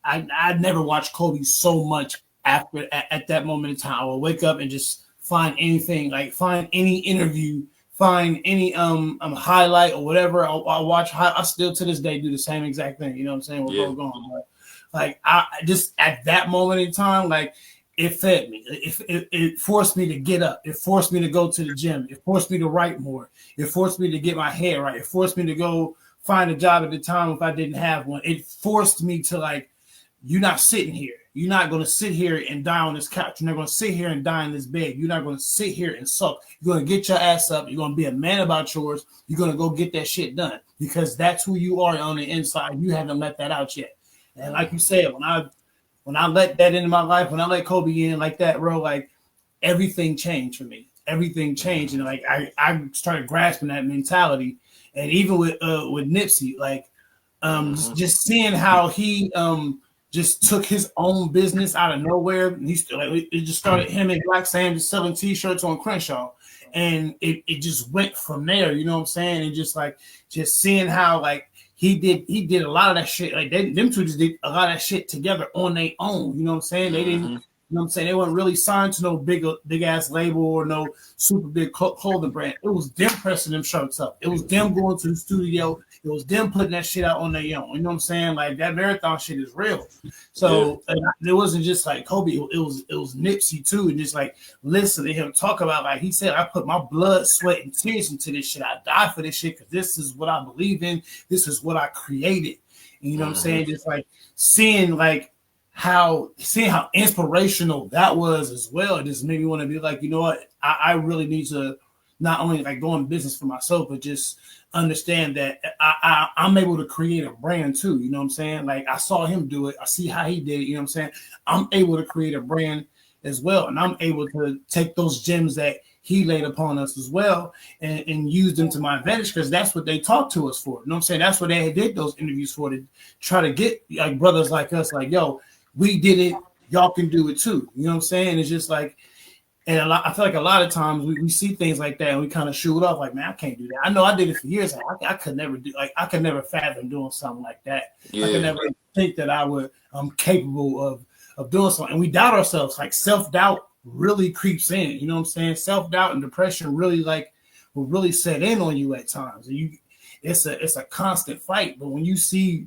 I never watched Kobe so much after at that moment in time. I would wake up and just find anything, like find any interview, find any highlight or whatever. I watch. I still to this day do the same exact thing. You know what I'm saying? We're Yeah. both going. Like I just at that moment in time, like it fed me. It forced me to get up. It forced me to go to the gym. It forced me to write more. It forced me to get my hair right. It forced me to go find a job at the time if I didn't have one. It forced me to like, you're not sitting here. You're not going to sit here and die on this couch. You're not going to sit here and die in this bed. You're not going to sit here and suck. You're going to get your ass up. You're going to be a man about yours. You're going to go get that shit done because that's who you are on the inside. You haven't let that out yet. And like you Mhm. said, when I let that into my life, when I let Kobe in like that, bro, like everything changed for me. Everything changed, and Mhm. like I started grasping that mentality. And even with Nipsey, like Mhm. just seeing how he just took his own business out of nowhere. And he still like it just started him and Black Sam just selling T-shirts on Crenshaw, and it just went from there. You know what I'm saying? And just seeing how like he did a lot of that shit. Like them two just did a lot of that shit together on their own. You know what I'm saying? They didn't. Mhm. You know what I'm saying? They weren't really signed to no big ass label or no super big clothing brand. It was them pressing them shirts up. It was them going to the studio. It was them putting that shit out on their own. You know what I'm saying? Like that marathon shit is real. Yeah. So it wasn't just like Kobe. It was Nipsey too, and just like listen to him talk about like he said, I put my blood, sweat, and tears into this shit. I die for this shit because this is what I believe in. This is what I created. And you know what I'm Mhm. saying? Just like seeing like seeing how inspirational that was as well, it just made me want to be like, you know what, I really need to not only like go in business for myself, but just understand that I'm able to create a brand too. You know what I'm saying? Like I saw him do it. I see how he did it. You know what I'm saying? I'm able to create a brand as well. And I'm able to take those gems that he laid upon us as well and use them to my advantage because that's what they talked to us for. You know what I'm saying? That's what they did those interviews for, to try to get like brothers like us, like, yo, we did it, y'all can do it too. You know what I'm saying? It's just like, and I feel like a lot of times we see things like that and we kind of shoot off like, man, I can't do that. I know I did it for years. I could never do, like, I could never fathom doing something like that. I could Yeah. never think that I'm capable of doing something. And we doubt ourselves. Like self-doubt really creeps in. You know what I'm saying? Self-doubt and depression really like will really set in on you at times. And it's a constant fight. But when you see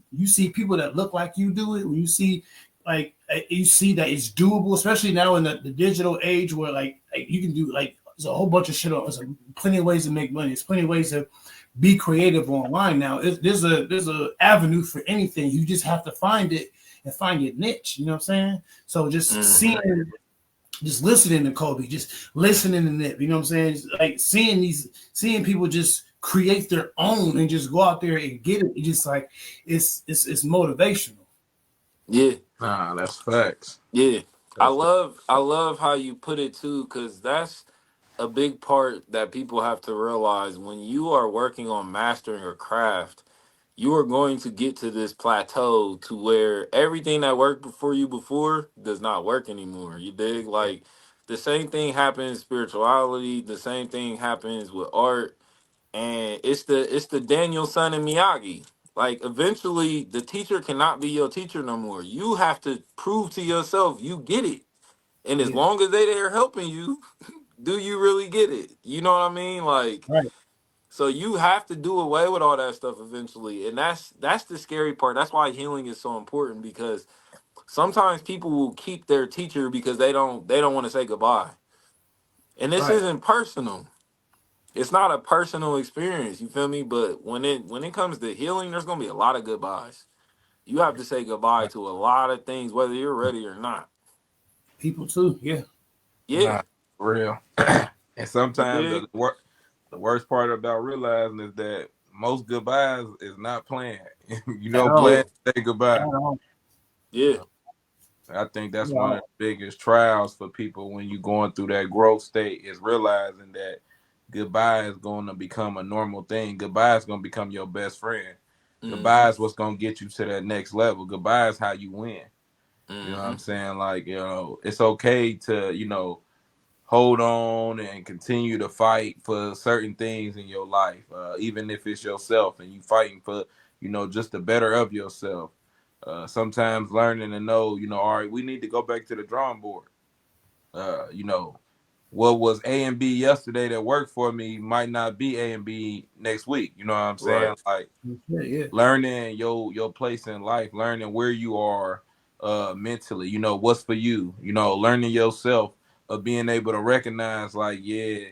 people that look like you do it, when you see like you see that it's doable, especially now in the digital age where like you can do like there's a whole bunch of shit on. There's plenty of ways to make money. There's plenty of ways to be creative online now. There's a avenue for anything. You just have to find it and find your niche. You know what I'm saying? So just seeing, just listening to Kobe, just listening to Nip. You know what I'm saying? Like seeing people just create their own and just go out there and get it. It's just like it's motivational. Yeah. Nah, that's facts. Yeah. I That's love how you put it too, because that's a big part that people have to realize. When you are working on mastering a craft, you are going to get to this plateau to where everything that worked for you before does not work anymore. You dig? Like the same thing happens in spirituality, the same thing happens with art, and it's the Daniel son and Miyagi. Like eventually the teacher cannot be your teacher no more. You have to prove to yourself you get it. And as Yeah, long as they there helping you, do you really get it? You know what I mean? Like, right. so you have to do away with all that stuff eventually. And that's the scary part. That's why healing is so important, because sometimes people will keep their teacher because they don't want to say goodbye. And this Right. isn't personal. It's not a personal experience, you feel me? But when it comes to healing, there's gonna be a lot of goodbyes. You have to say goodbye to a lot of things, whether you're ready or not. People too. Yeah. Yeah. nah, for real. And You sometimes dig? the worst part about realizing is that most goodbyes is not planned. At all. Yeah. Plan to say At goodbye. all. Yeah. I think that's At one of all. the biggest trials for people when you're going through that growth state, is realizing that goodbye is going to become a normal thing. Goodbye is going to become your best friend. Mm-hmm. Goodbye is what's going to get you to that next level. Goodbye is how you win. You know what Mm-hmm. I'm saying? Like, it's okay to, hold on and continue to fight for certain things in your life, even if it's yourself and you fighting for, just the better of yourself. Sometimes learning to know, all right, we need to go back to the drawing board. Uh, you know, what was A and B yesterday that worked for me might not be A and B next week. You know what I'm saying? Right. Like, Yeah. Yeah. learning your place in life, learning where you are mentally, what's for you, learning yourself, of being able to recognize, like, yeah,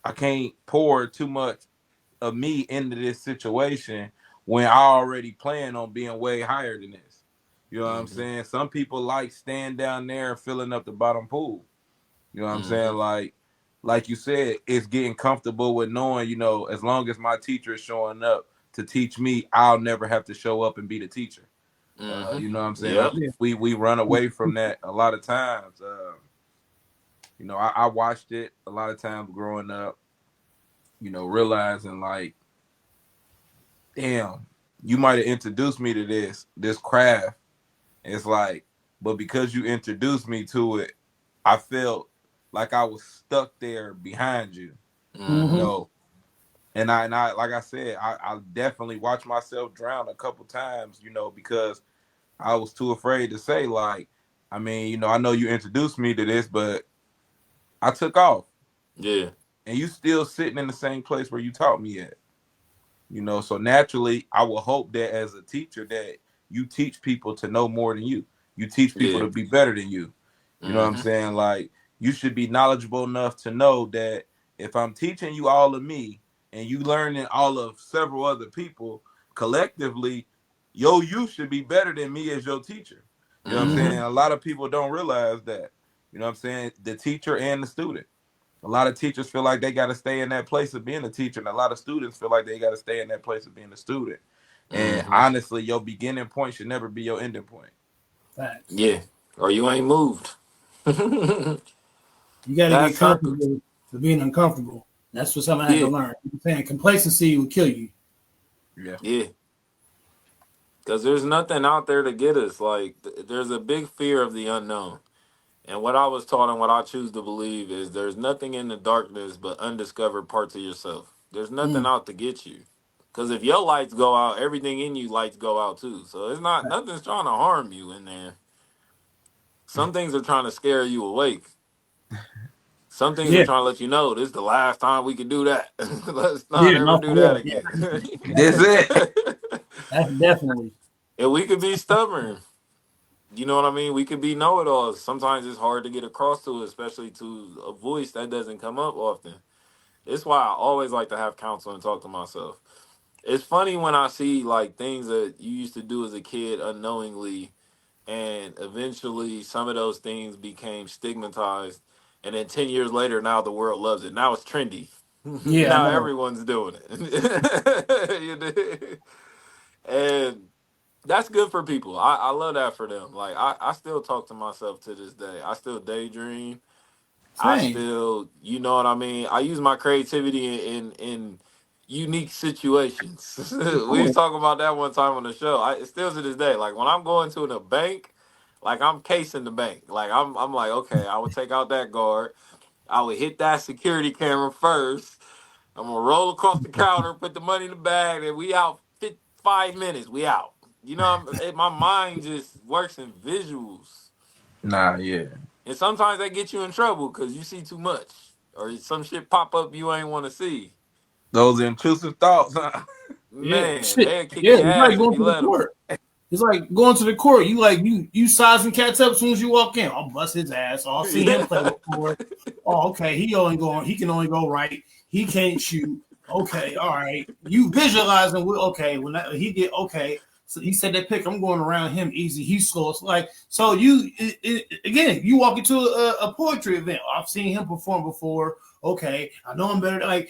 I can't pour too much of me into this situation when I already plan on being way higher than this. You know what I'm Mm-hmm. saying? Some people like staying down there and filling up the bottom pool. You know what I'm Mm-hmm. saying? Like you said, it's getting comfortable with knowing, as long as my teacher is showing up to teach me, I'll never have to show up and be the teacher. Mm-hmm. You know what I'm saying? I Yep. think Yeah. we run away from that a lot of times. I watched it a lot of times growing up, realizing, like, damn, you might have introduced me to this craft. It's like, but because you introduced me to it, I felt like I was stuck there behind you, you Mm-hmm. Mm-hmm. know. And I like I said, I definitely watched myself drown a couple times, because I was too afraid to say, like, I mean, I know you introduced me to this, but I took off, Yeah. and you still sitting in the same place where you taught me at. So naturally I will hope that as a teacher that you teach people to know more than you teach people Yeah. to be better than you know what I'm Mm-hmm. saying? Like, you should be knowledgeable enough to know that if I'm teaching you all of me and you learning all of several other people collectively, you should be better than me as your teacher. You know what I'm Mm-hmm. saying? A lot of people don't realize that. You know what I'm saying? The teacher and the student. A lot of teachers feel like they got to stay in that place of being a teacher, and a lot of students feel like they got to stay in that place of being a student. And Mm-hmm. honestly, your beginning point should never be your ending point. Facts. Yeah. Or you ain't moved. You got to get That's something. comfortable with being uncomfortable. That's what something I had to Yeah. learn. I'm saying complacency will kill you. Yeah. Yeah. Because there's nothing out there to get us. Like, there's a big fear of the unknown. And what I was taught and what I choose to believe is there's nothing in the darkness but undiscovered parts of yourself. There's nothing Mm. out to get you. Because if your lights go out, everything in you lights go out too. So it's not, nothing's trying to harm you in there. Some things are trying to scare you awake. Some things are Yeah, trying to let you know this is the last time we can do that. Let's not yeah, ever no, do for that real. Yeah, again. That's it. that's definitely. And we could be stubborn. You know what I mean? We could be know-it-alls. Sometimes it's hard to get across to, especially to a voice that doesn't come up often. It's why I always like to have counsel and talk to myself. It's funny when I see like things that you used to do as a kid unknowingly, and eventually some of those things became stigmatized. And then 10 years later, now the world loves it. Now it's trendy. Yeah, I Now know. everyone's doing it. You dig? And that's good for people. I love that for them. Like I still talk to myself to this day. I still daydream. I Same. still, you know what I mean? I use my creativity in unique situations. Of We was course. talking about that one time on the show. It's still to this day. Like when I'm going to the bank, like I'm casing the bank. Like I'm like, okay, I would take out that guard. I would hit that security camera first. I'm gonna roll across the counter, put the money in the bag, and we out 5 minutes. We out. You know, my mind just works in visuals, Nah, yeah. and sometimes they get you in trouble because you see too much, or some shit pop up you ain't want to see. Those intrusive thoughts, huh? Yeah, Man, shit. they'll kick Yeah, your it's like ass if going you to the let them. court. It's like going to the court. You like you sizing cats up as soon as you walk in. I'll bust his ass. I'll see him play before. Oh, okay. He can only go right. He can't shoot. Okay, all right. You visualizing okay, when he get okay. So he said that pick, I'm going around him easy. He scores. Like, so again, you walk into a poetry event. I've seen him perform before. Okay, I know I'm better. Like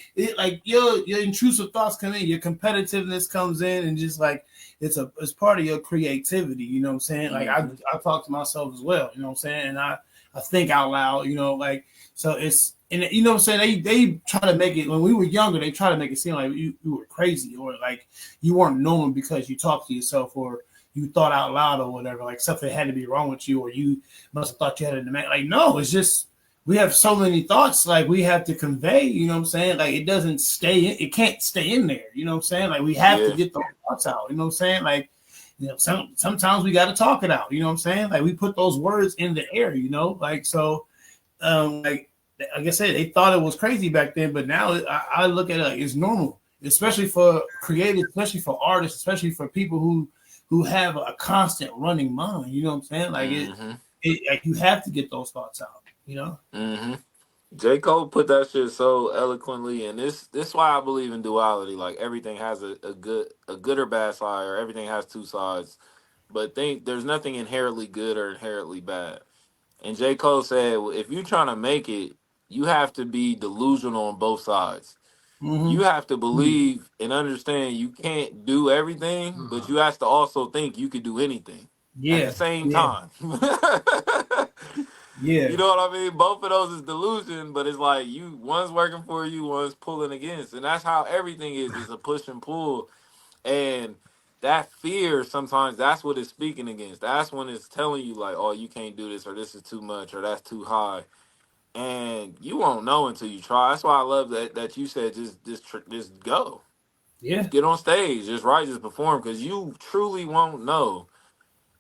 your intrusive thoughts come in, your competitiveness comes in, and just like it's part of your creativity, you know what I'm saying? Like Mm-hmm. I talk to myself as well, you know what I'm saying? And I think out loud, you know, like so it's and you know what I'm saying, they try to make it when we were younger, they try to make it seem like you were crazy or like you weren't normal because you talked to yourself or you thought out loud or whatever, like something had to be wrong with you or you must have thought you had a demand. Like, no, it's just we have so many thoughts like we have to convey, you know what I'm saying? Like it doesn't stay in, it can't stay in there, you know what I'm saying? Like we have to Yeah. get those thoughts out, you know what I'm saying? Like, you know, sometimes we got to talk it out, you know what I'm saying? Like we put those words in the air, you know, like so like I said, they thought it was crazy back then, but now I look at it like it's normal, especially for creators, especially for artists, especially for people who have a constant running mind. You know what I'm saying? Like Mm-hmm. like you have to get those thoughts out. You know? Mm-hmm. J. Cole put that shit so eloquently, and this why I believe in duality. Like everything has a good or bad side, or everything has two sides. But think there's nothing inherently good or inherently bad. And J. Cole said, well, if you're trying to make it, you have to be delusional on both sides. You Mm-hmm. have to believe and understand you can't do everything, but you have to also think you could do anything at the Yeah, same yeah, time. yeah, You know what I mean? Both of those is delusion, but it's like one's working for you, one's pulling against. And that's how everything is. It's a push and pull. And that fear sometimes that's what it's speaking against. That's when it's telling you like, oh, you can't do this or this is too much or that's too high. And you won't know until you try. That's why I love that you said just go. yeah. Just get on stage, just write, just perform, because you truly won't know.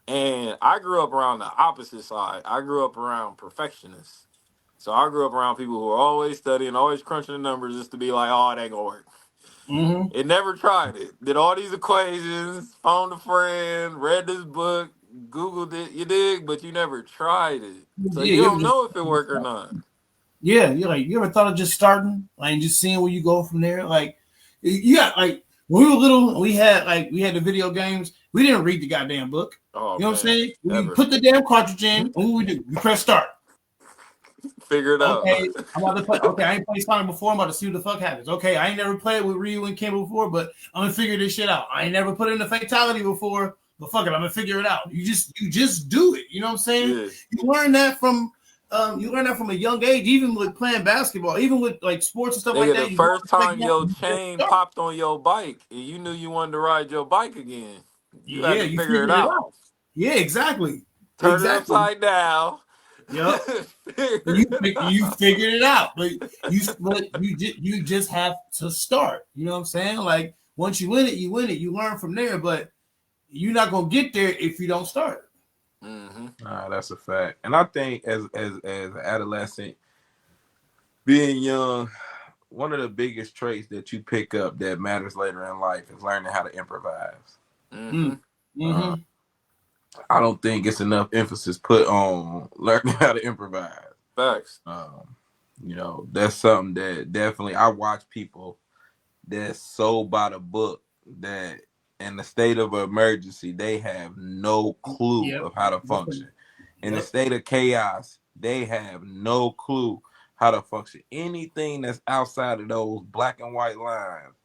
And I grew up around the opposite side. I grew up around perfectionists. So I grew up around people who are always studying, always crunching the numbers just to be like, oh, it ain't gonna work. Mm-hmm. It never tried it. Did all these equations, phoned a friend, read this book, Googled it, you dig, but you never tried it. So Yeah, you you ever don't just know if it worked or not. yeah, you're like you ever thought of just starting, like and just seeing where you go from there? Like you got like when we were little, we had the video games, We didn't read the goddamn book. Oh You know what I'm man, saying? We ever put the damn cartridge in, and what we do? We press start. figure it out. Okay, I'm about to play. Okay, I ain't played Sonic before. I'm about to see what the fuck happens. Okay, I ain't never played with Ryu and Ken before, but I'm gonna figure this shit out. I ain't never put in a fatality before, but fuck it, I'm gonna figure it out. You just do it. You know what I'm saying? Yeah, You learn that from a young age, even with playing basketball, even with like sports and stuff like nigga, the that. You first like time that, your you just chain start. popped on your bike and you knew you wanted to ride your bike again, you had Yeah, to you figure it figured it out. out. Yeah, exactly, Turn it exactly. upside down. Yep. And Figure it you out. figured it out, but you just have to start. You know what I'm saying? Like once you win it, you win it. You learn from there, but you're not gonna get there if you don't start. Mm-hmm. Nah, that's a fact. And I think as an adolescent, being young, one of the biggest traits that you pick up that matters later in life is learning how to improvise. Mm-hmm. Mm. Uh, Mm-hmm. I don't think it's enough emphasis put on learning how to improvise. Facts. Um, that's something that definitely I watch people that's so by the book that in the state of emergency they have no clue Yep. of how to Yep. function. In the Yep. state of chaos, they have no clue how to function. Anything that's outside of those black and white lines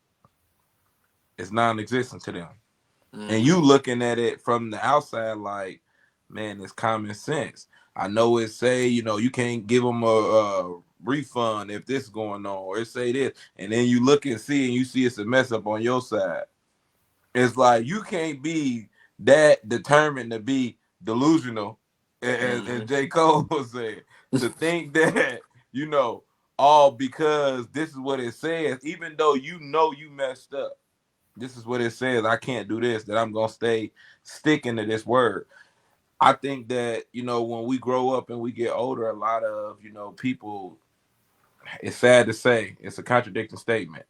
is non-existent to them. And Mm-hmm. you looking at it from the outside like, man, it's common sense. I know it say, you can't give them a refund if this is going on, or it say this, and then you look and see, and you see it's a mess up on your side. It's like you can't be that determined to be delusional, as Mm-hmm. J. Cole was saying, to think that all because this is what it says, even though you messed up. This is what it says. I can't do this. That I'm gonna stay sticking to this word. I think that when we grow up and we get older, a lot of people. It's sad to say, it's a contradicting statement.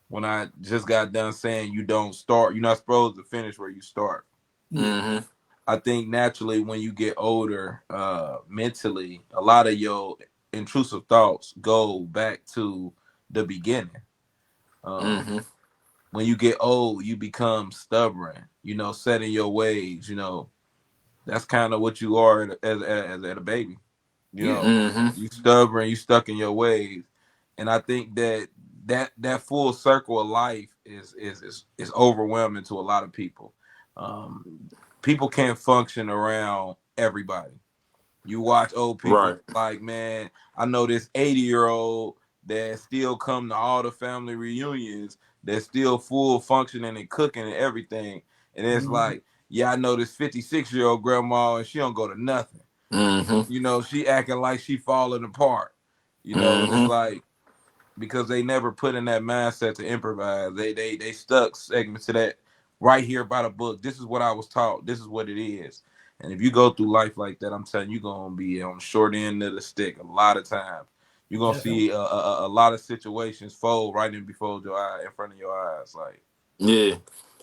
When I just got done saying you don't start, you're not supposed to finish where you start. Yeah. Mm-hmm. I think naturally when you get older, mentally, a lot of your intrusive thoughts go back to the beginning. Um, Mm-hmm. when you get old, you become stubborn, set in your ways, that's kind of what you are as a baby. You Yeah. know, Mm-hmm. you stubborn, you stuck in your ways. And I think that full circle of life is overwhelming to a lot of people. People can't function around everybody. You watch old people Right. like, man, I know this 80-year-old that still come to all the family reunions, that's still full functioning and cooking and everything. And it's Mm-hmm. like, yeah, I know this 56-year-old grandma and she don't go to nothing. Mm-hmm. She acting like she falling apart. And it's Mm-hmm. like because they never put in that mindset to improvise. They stuck segments to that right here by the book. This is what I was taught. This is what it is. And if you go through life like that, I'm telling you, you're gonna be on the short end of the stick a lot of times. You're gonna Definitely. see a lot of situations fold right in before your eye, in front of your eyes. Like, Yeah.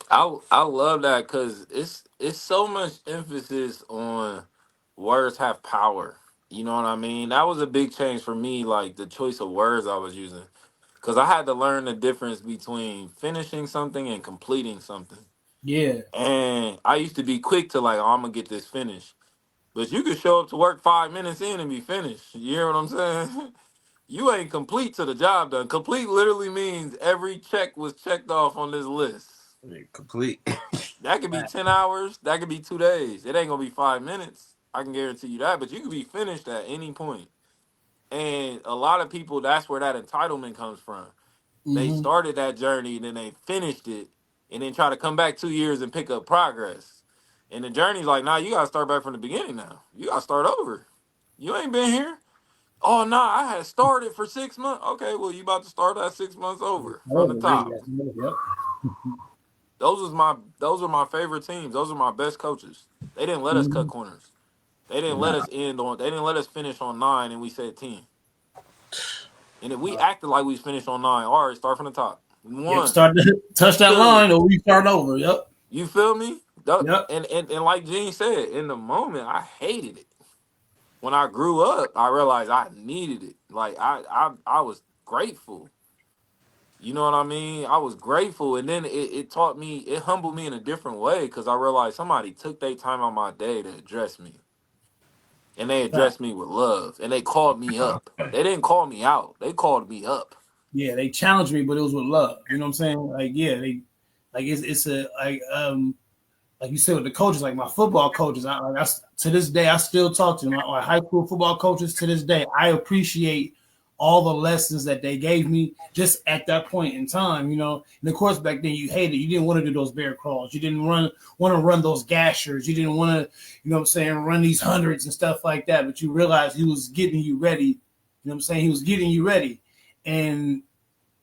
I love that because it's so much emphasis on words have power. You know what I mean? That was a big change for me, like the choice of words I was using. Because I had to learn the difference between finishing something and completing something. Yeah. And I used to be quick to like, oh, I'm gonna get this finished. But you could show up to work 5 minutes in and be finished. You hear what I'm saying? You ain't complete to the job done. Complete literally means every check was checked off on this list. complete. That could be 10 hours. That could be 2 days. It ain't gonna be 5 minutes. I can guarantee you that. But you could be finished at any point. And a lot of people, that's where that entitlement comes from. They Mm-hmm. started that journey and then they finished it and then try to come back 2 years and pick up progress. And the journey's like, nah, you gotta start back from the beginning now. You gotta start over. You ain't been here. Oh no, I had started for 6 months. Okay, well you about to start that 6 months over from the Oh, top. yep. Those are my favorite teams. Those are my best coaches. They didn't let us cut Mm-hmm. corners. They didn't let Nah, us they didn't let us finish on 9 and we said 10. And if we acted like we finished on 9, all right, start from the top. Yep. One, Start to touch that two. line, or we start over. Yep. You feel me? Yep. And like Gene said, in the moment I hated it. When I grew up, I realized I needed it. Like I was grateful. You know what I mean? I was grateful, and then it taught me, it humbled me in a different way because I realized somebody took their time on my day to address me, and they Fact. addressed me with love, and they called me up. They didn't call me out; they called me up. Yeah, they challenged me, but it was with love. You know what I'm saying? Like, yeah, they like it's a like you said with the coaches, like my football coaches. To this day, I still talk to them. My high school football coaches to this day, I appreciate all the lessons that they gave me just at that point in time. You know, and of course back then you hated. You didn't want to do those bear crawls. You didn't want to run those gashers. You didn't want to, you know what I'm saying, run these hundreds and stuff like that. But you realized he was getting you ready. You know what I'm saying? He was getting you ready, and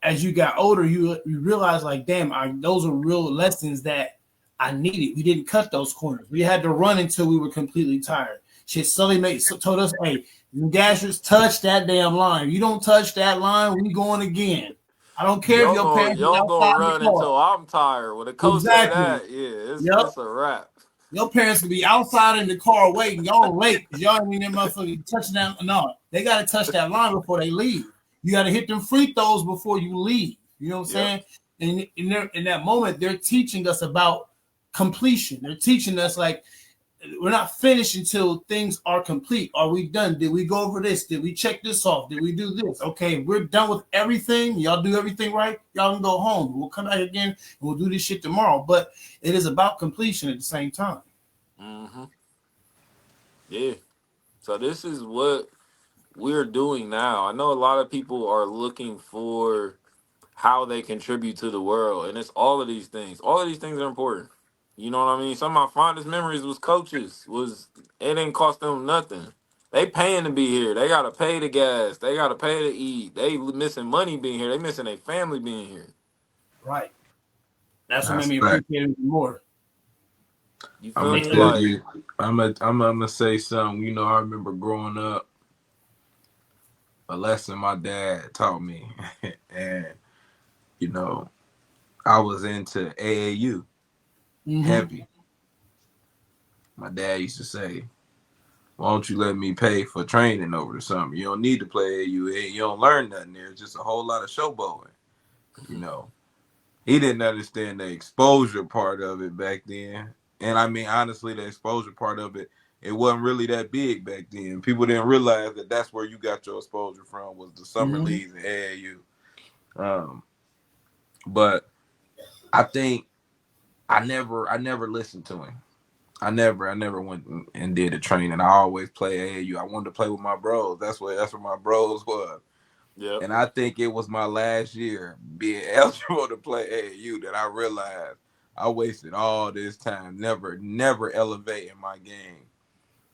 as you got older, you realize like, damn, those are real lessons that I needed. We didn't cut those corners. We had to run until we were completely tired. Shit, told us, hey, you Gashers, touch that damn line. If you don't touch that line, we going again. I don't care if your parents is Y'all gonna outside the run car. until I'm tired. When the coach say Exactly. that, yeah, Yep. it's a wrap. Your parents could be outside in the car waiting. Y'all late because y'all ain't in that motherfucking touchdown. No, they got to touch that line before they leave. You got to hit them free throws before you leave. You know what I'm Yep. saying? And in that moment, they're teaching us about completion. They're teaching us like we're not finished until things are complete. Are we done? Did we go over this? Did we check this off? Did we do this? Okay, we're done with everything. Y'all do everything right. Y'all can go home. We'll come back again and we'll do this shit tomorrow. But it is about completion at the same time. Mm-hmm. Yeah. So this is what we're doing now. I know a lot of people are looking for how they contribute to the world, and it's all of these things. All of these things are important. You know what I mean? Some of my fondest memories was coaches. Was it didn't cost them nothing. They paying to be here. They gotta pay the gas. They gotta pay to eat. They missing money being here. They missing their family being here. Right. That's what made That's me fact. appreciate it more. You I'm feel gonna me? tell Like, you. I'm gonna say something. You know, I remember growing up, a lesson my dad taught me, and you know, I was into AAU Mm-hmm. heavy. My dad used to say, "Why don't you let me pay for training over the summer? You don't need to play AAU. You don't learn nothing there. It's just a whole lot of showboating." You know, he didn't understand the exposure part of it back then. And I mean, honestly, the exposure part of it, it wasn't really that big back then. People didn't realize that that's where you got your exposure from was the summer Mm-hmm. leagues and AAU. But I think I never listened to him. I never went and did a training. I always play AAU. I wanted to play with my bros. That's where my bros was. yep. And I think it was my last year being eligible to play AAU that I realized I wasted all this time, never elevating my game,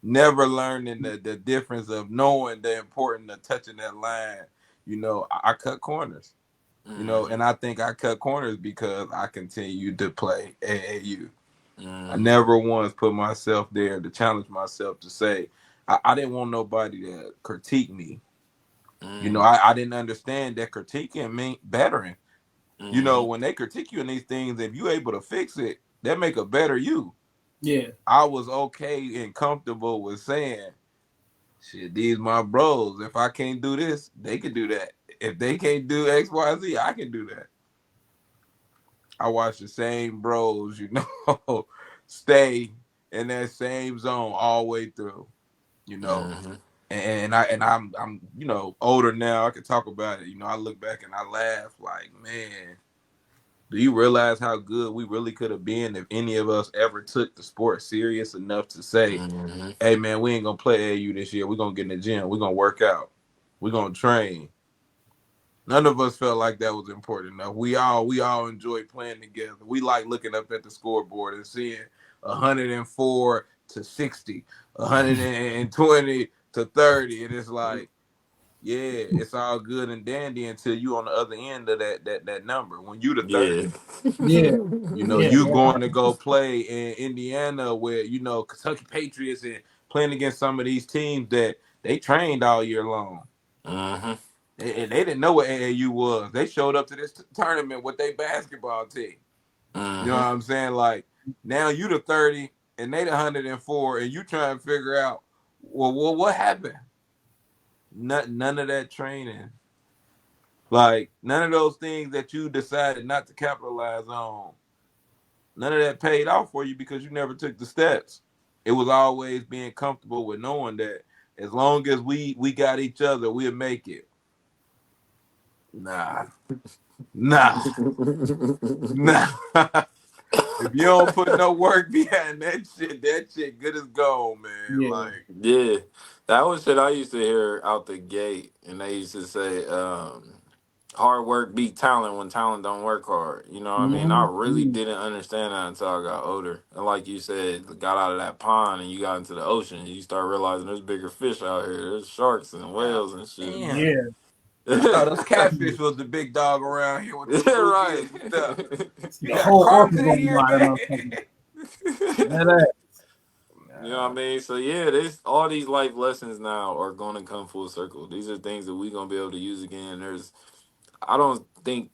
never learning the difference of knowing the importance of touching that line. You know, I cut corners, you know, Mm-hmm. and I think I cut corners because I continued to play AAU. I Mm-hmm. never once put myself there to challenge myself to say, I didn't want nobody to critique me. You know, Mm-hmm. I didn't understand that critiquing meant bettering. You know, Mm-hmm. when they critique you in these things, if you able to fix it, that make a better you. Yeah. I was okay and comfortable with saying, shit, these my bros. If I can't do this, they can do that. If they can't do X, Y, Z, I can do that. I watch the same bros, you know, stay in that same zone all the way through, you know. Mm-hmm. I'm you know older now. I can talk about it. You know, I look back and I laugh like, man, do you realize how good we really could have been if any of us ever took the sport serious enough to say, Mm-hmm. hey man, we ain't gonna play AU this year. We're gonna get in the gym. We're gonna work out. We're gonna train. None of us felt like that was important enough. We all enjoyed playing together. We like looking up at the scoreboard and seeing 104 to 60, 120 to 30. And it's like, yeah, it's all good and dandy until you on the other end of that number. When you the Yeah. 30, Yeah. you know, Yeah. you going to go play in Indiana where, you know, Kentucky Patriots and playing against some of these teams that they trained all year long. Mm-hmm. And they didn't know what AAU was. They showed up to this tournament with their basketball team. You know what Mm-hmm. I'm saying? Like, now you the 30 and they the 104 and you trying to figure out, well what happened? None of that training. Like none of those things that you decided not to capitalize on, none of that paid off for you because you never took the steps. It was always being comfortable with knowing that as long as we got each other, we'll make it. Nah, nah, nah. If you don't put no work behind that shit good as gold, man. Yeah. Like, Yeah, that was shit I used to hear out the gate, and they used to say, "Hard work beat talent when talent don't work hard." You know what I mean? I really Mm-hmm. didn't understand that until I got older, and like you said, got out of that pond and you got into the ocean, and you start realizing there's bigger fish out here. There's sharks and God whales and shit. damn. Yeah. I thought those catfish was the big dog around here with them Yeah, right. bluegills and stuff. See, You the got whole carps orchard in gonna be here. by them motherfuckers. That You know what I mean? So yeah, this all these life lessons now are gonna come full circle. These are things that we gonna be able to use again. I don't think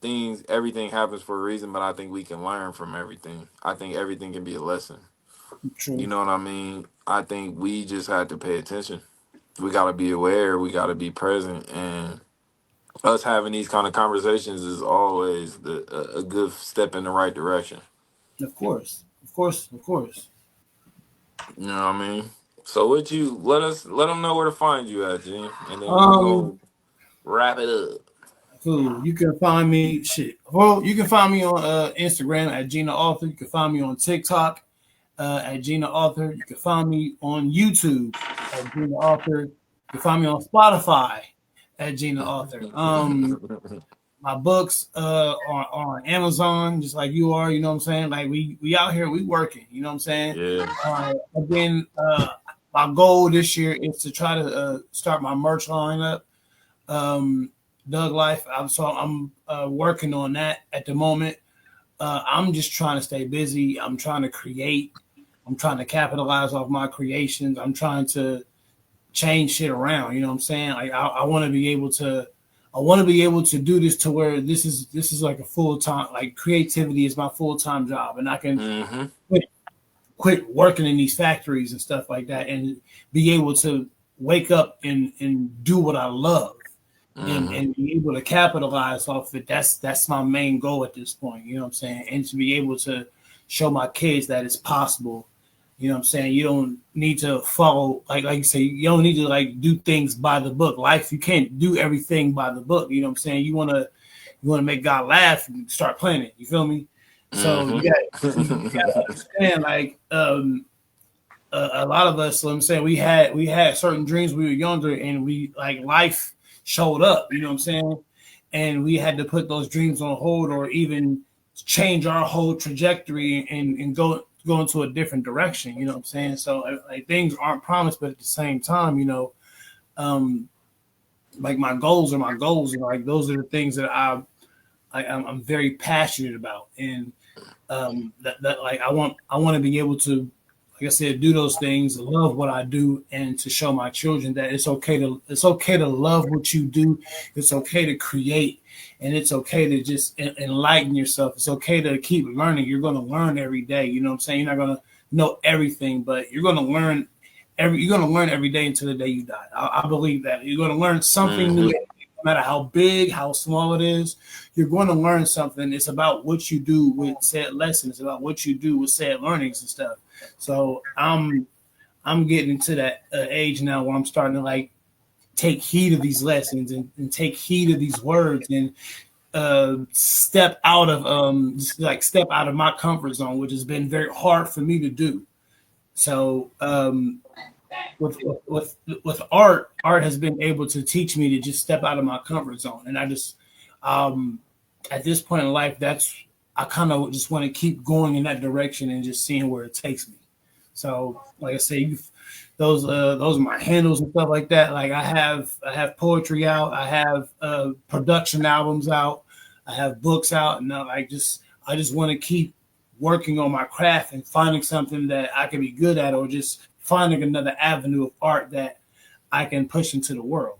everything happens for a reason, but I think we can learn from everything. I think everything can be a lesson. You true. know what I mean? I think we just had to pay attention. We got to be aware. We got to be present, and us having these kind of conversations is always a good step in the right direction. Of course. Of course. Of course. You know what I mean? So what you let them know where to find you at, G, and then we Um, gonna wrap it up. cool. You can find me shit. Well, you can find me on Instagram at Gina Author. You can find me on TikTok at Gina Author. You can find me on YouTube at Gina Author. You can find me on Spotify at Gina Author. My books are on Amazon, just like you are. You know what I'm saying? Like we out here, we working. You know what I'm saying? Yeah. Again, my goal this year is to try to start my merch line up. Doug Life. I'm working on that at the moment. I'm just trying to stay busy. I'm trying to create. I'm trying to capitalize off my creations. I'm trying to change shit around. You know what I'm saying? Like I want to be able to. I want to be able to do this to where this is like a full time. Like creativity is my full time job, and I can Mm-hmm. quit working in these factories and stuff like that, and be able to wake up and do what I love Mm-hmm. and be able to capitalize off it. That's my main goal at this point. You know what I'm saying? And to be able to show my kids that it's possible. You know what I'm saying? You don't need to follow like you say, you don't need to like do things by the book. Life, you can't do everything by the book. You know what I'm saying? You wanna make God laugh and start planning. You feel me? So you gotta Mm-hmm. understand like a lot of us, I'm saying we had certain dreams when we were younger, and we like life showed up. You know what I'm saying? And we had to put those dreams on hold, or even change our whole trajectory and go into a different direction. You know what I'm saying? So like things aren't promised, but at the same time, um, like my goals are my goals, and like those are the things that I'm very passionate about, and that like I want to be able to, like I said, do those things, love what I do, and to show my children that it's okay to love what you do. It's okay to create, and it's okay to just enlighten yourself. It's okay to keep learning. You're going to learn every day. You know what I'm saying? You're not going to know everything, but you're going to learn every day until the day you die. I believe that you're going to learn something new, Mm-hmm. no matter how big, how small it is. You're going to learn something. It's about what you do with said lessons. It's about what you do with said learnings and stuff. So I'm getting to that age now where I'm starting to like take heed of these lessons and take heed of these words and step out of my comfort zone, which has been very hard for me to do. So with art has been able to teach me to just step out of my comfort zone, and I just um, at this point in life, that's I kind of just want to keep going in that direction and just seeing where it takes me. So, like I say, those are my handles and stuff like that. Like I have poetry out, I have production albums out, I have books out, and I just want to keep working on my craft and finding something that I can be good at, or just finding another avenue of art that I can push into the world.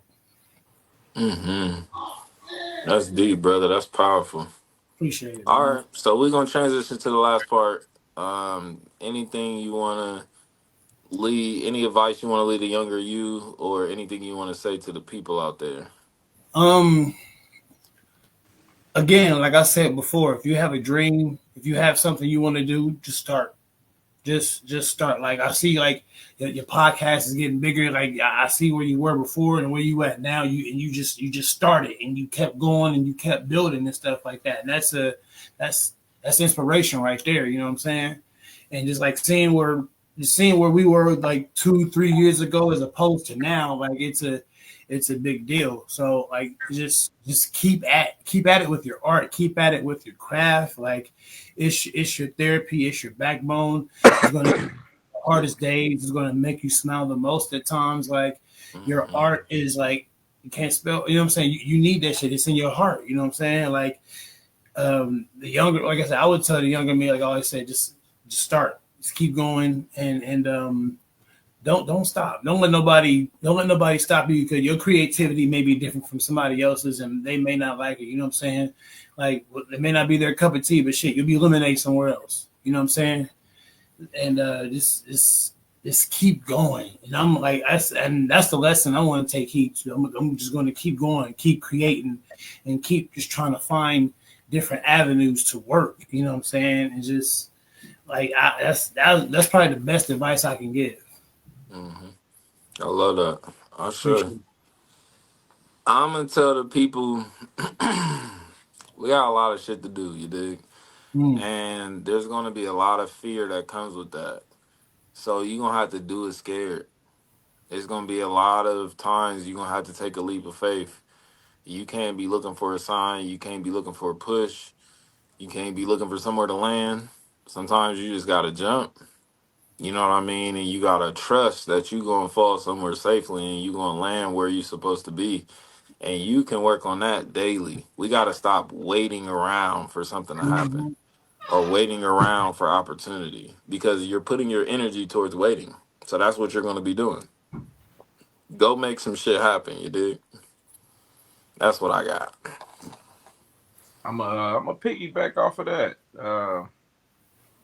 Mm-hmm. That's deep, brother. That's powerful. Appreciate it, All man. right, so we're gonna transition to the last part. Anything you wanna leave? Any advice you wanna leave the younger you, or anything you wanna say to the people out there? Um, again, like I said before, if you have a dream, if you have something you want to do, just start. Just start. Like I see, like your podcast is getting bigger. Like I see where you were before and where you at now. You just started and you kept going and you kept building and stuff like that. And that's inspiration right there. You know what I'm saying? And just like seeing where we were like 2-3 years ago as opposed to now, like it's a big deal. So like just keep at it with your art, keep at it with your craft. Like it's your therapy, it's your backbone. It's gonna be the hardest days, it's gonna make you smile the most at times. Like your Mm-hmm. art is like you can't spell, you know what I'm saying? You need that shit. It's in your heart, you know what I'm saying? Like the younger, like I said, I would tell the younger me, like I always say, just start. Just keep going and don't stop. Don't let nobody stop you because your creativity may be different from somebody else's and they may not like it. You know what I'm saying? Like it may not be their cup of tea, but shit, you'll be lemonade somewhere else. You know what I'm saying? And just keep going. And I'm like, and that's the lesson I want to take heed to. I'm just going to keep going, keep creating, and keep just trying to find different avenues to work. You know what I'm saying? And just like that's probably the best advice I can give. Mm-hmm. I love that. I should. Appreciate I'm gonna tell the people we got a lot of shit to do, you dig? it. Mm. And there's gonna be a lot of fear that comes with that. So you're gonna have to do it scared. It's gonna be a lot of times you're gonna have to take a leap of faith. You can't be looking for a sign, you can't be looking for a push, you can't be looking for somewhere to land. Sometimes you just gotta jump. You know what I mean? And you gotta trust that you're gonna fall somewhere safely and you're gonna land where you're supposed to be. And you can work on that daily. We gotta stop waiting around for something to happen Mhm. or waiting around for opportunity because you're putting your energy towards waiting. So that's what you're gonna be doing. Go make some shit happen, you dig? That's what I got. I'm a piggyback off of that.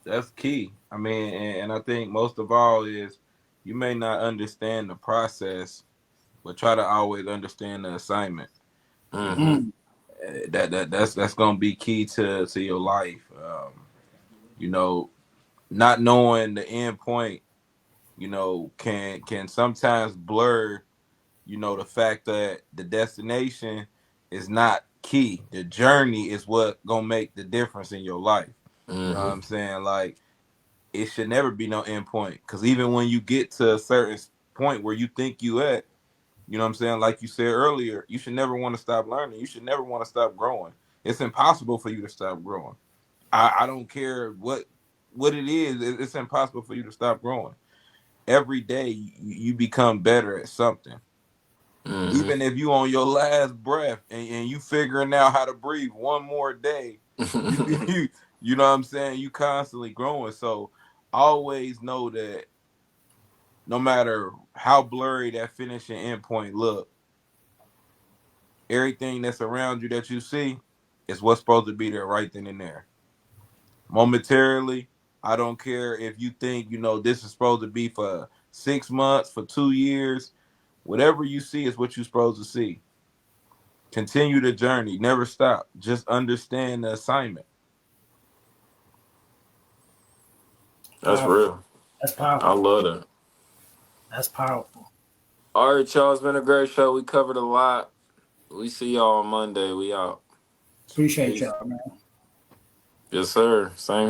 That's key. I mean, and I think most of all is you may not understand the process, but try to always understand the assignment. You know, Mm-hmm. Mm. that's gonna be key to your life. You know, not knowing the end point, can sometimes blur, the fact that the destination is not key. The journey is what gonna make the difference in your life. You know what Mm-hmm. I'm saying? Like it should never be no end point. Cause even when you get to a certain point where you think you at, you know what I'm saying? Like you said earlier, you should never want to stop learning. You should never want to stop growing. It's impossible for you to stop growing. I don't care what it is. It's impossible for you to stop growing. Every day you become better at something. Mm-hmm. Even if you on your last breath and you figuring out how to breathe one more day, you you know what I'm saying? You constantly growing. So always know that no matter how blurry that finishing endpoint look, everything that's around you that you see is what's supposed to be there right then and there. Momentarily, I don't care if you think, this is supposed to be for 6 months, for 2 years. Whatever you see is what you're supposed to see. Continue the journey. Never stop. Just understand the assignment. That's Powerful. real. That's I powerful. love that. That's powerful. All right, y'all. It's been a great show. We covered a lot. We see y'all on Monday. We out. Appreciate Peace. y'all, man. Yes, sir. Same.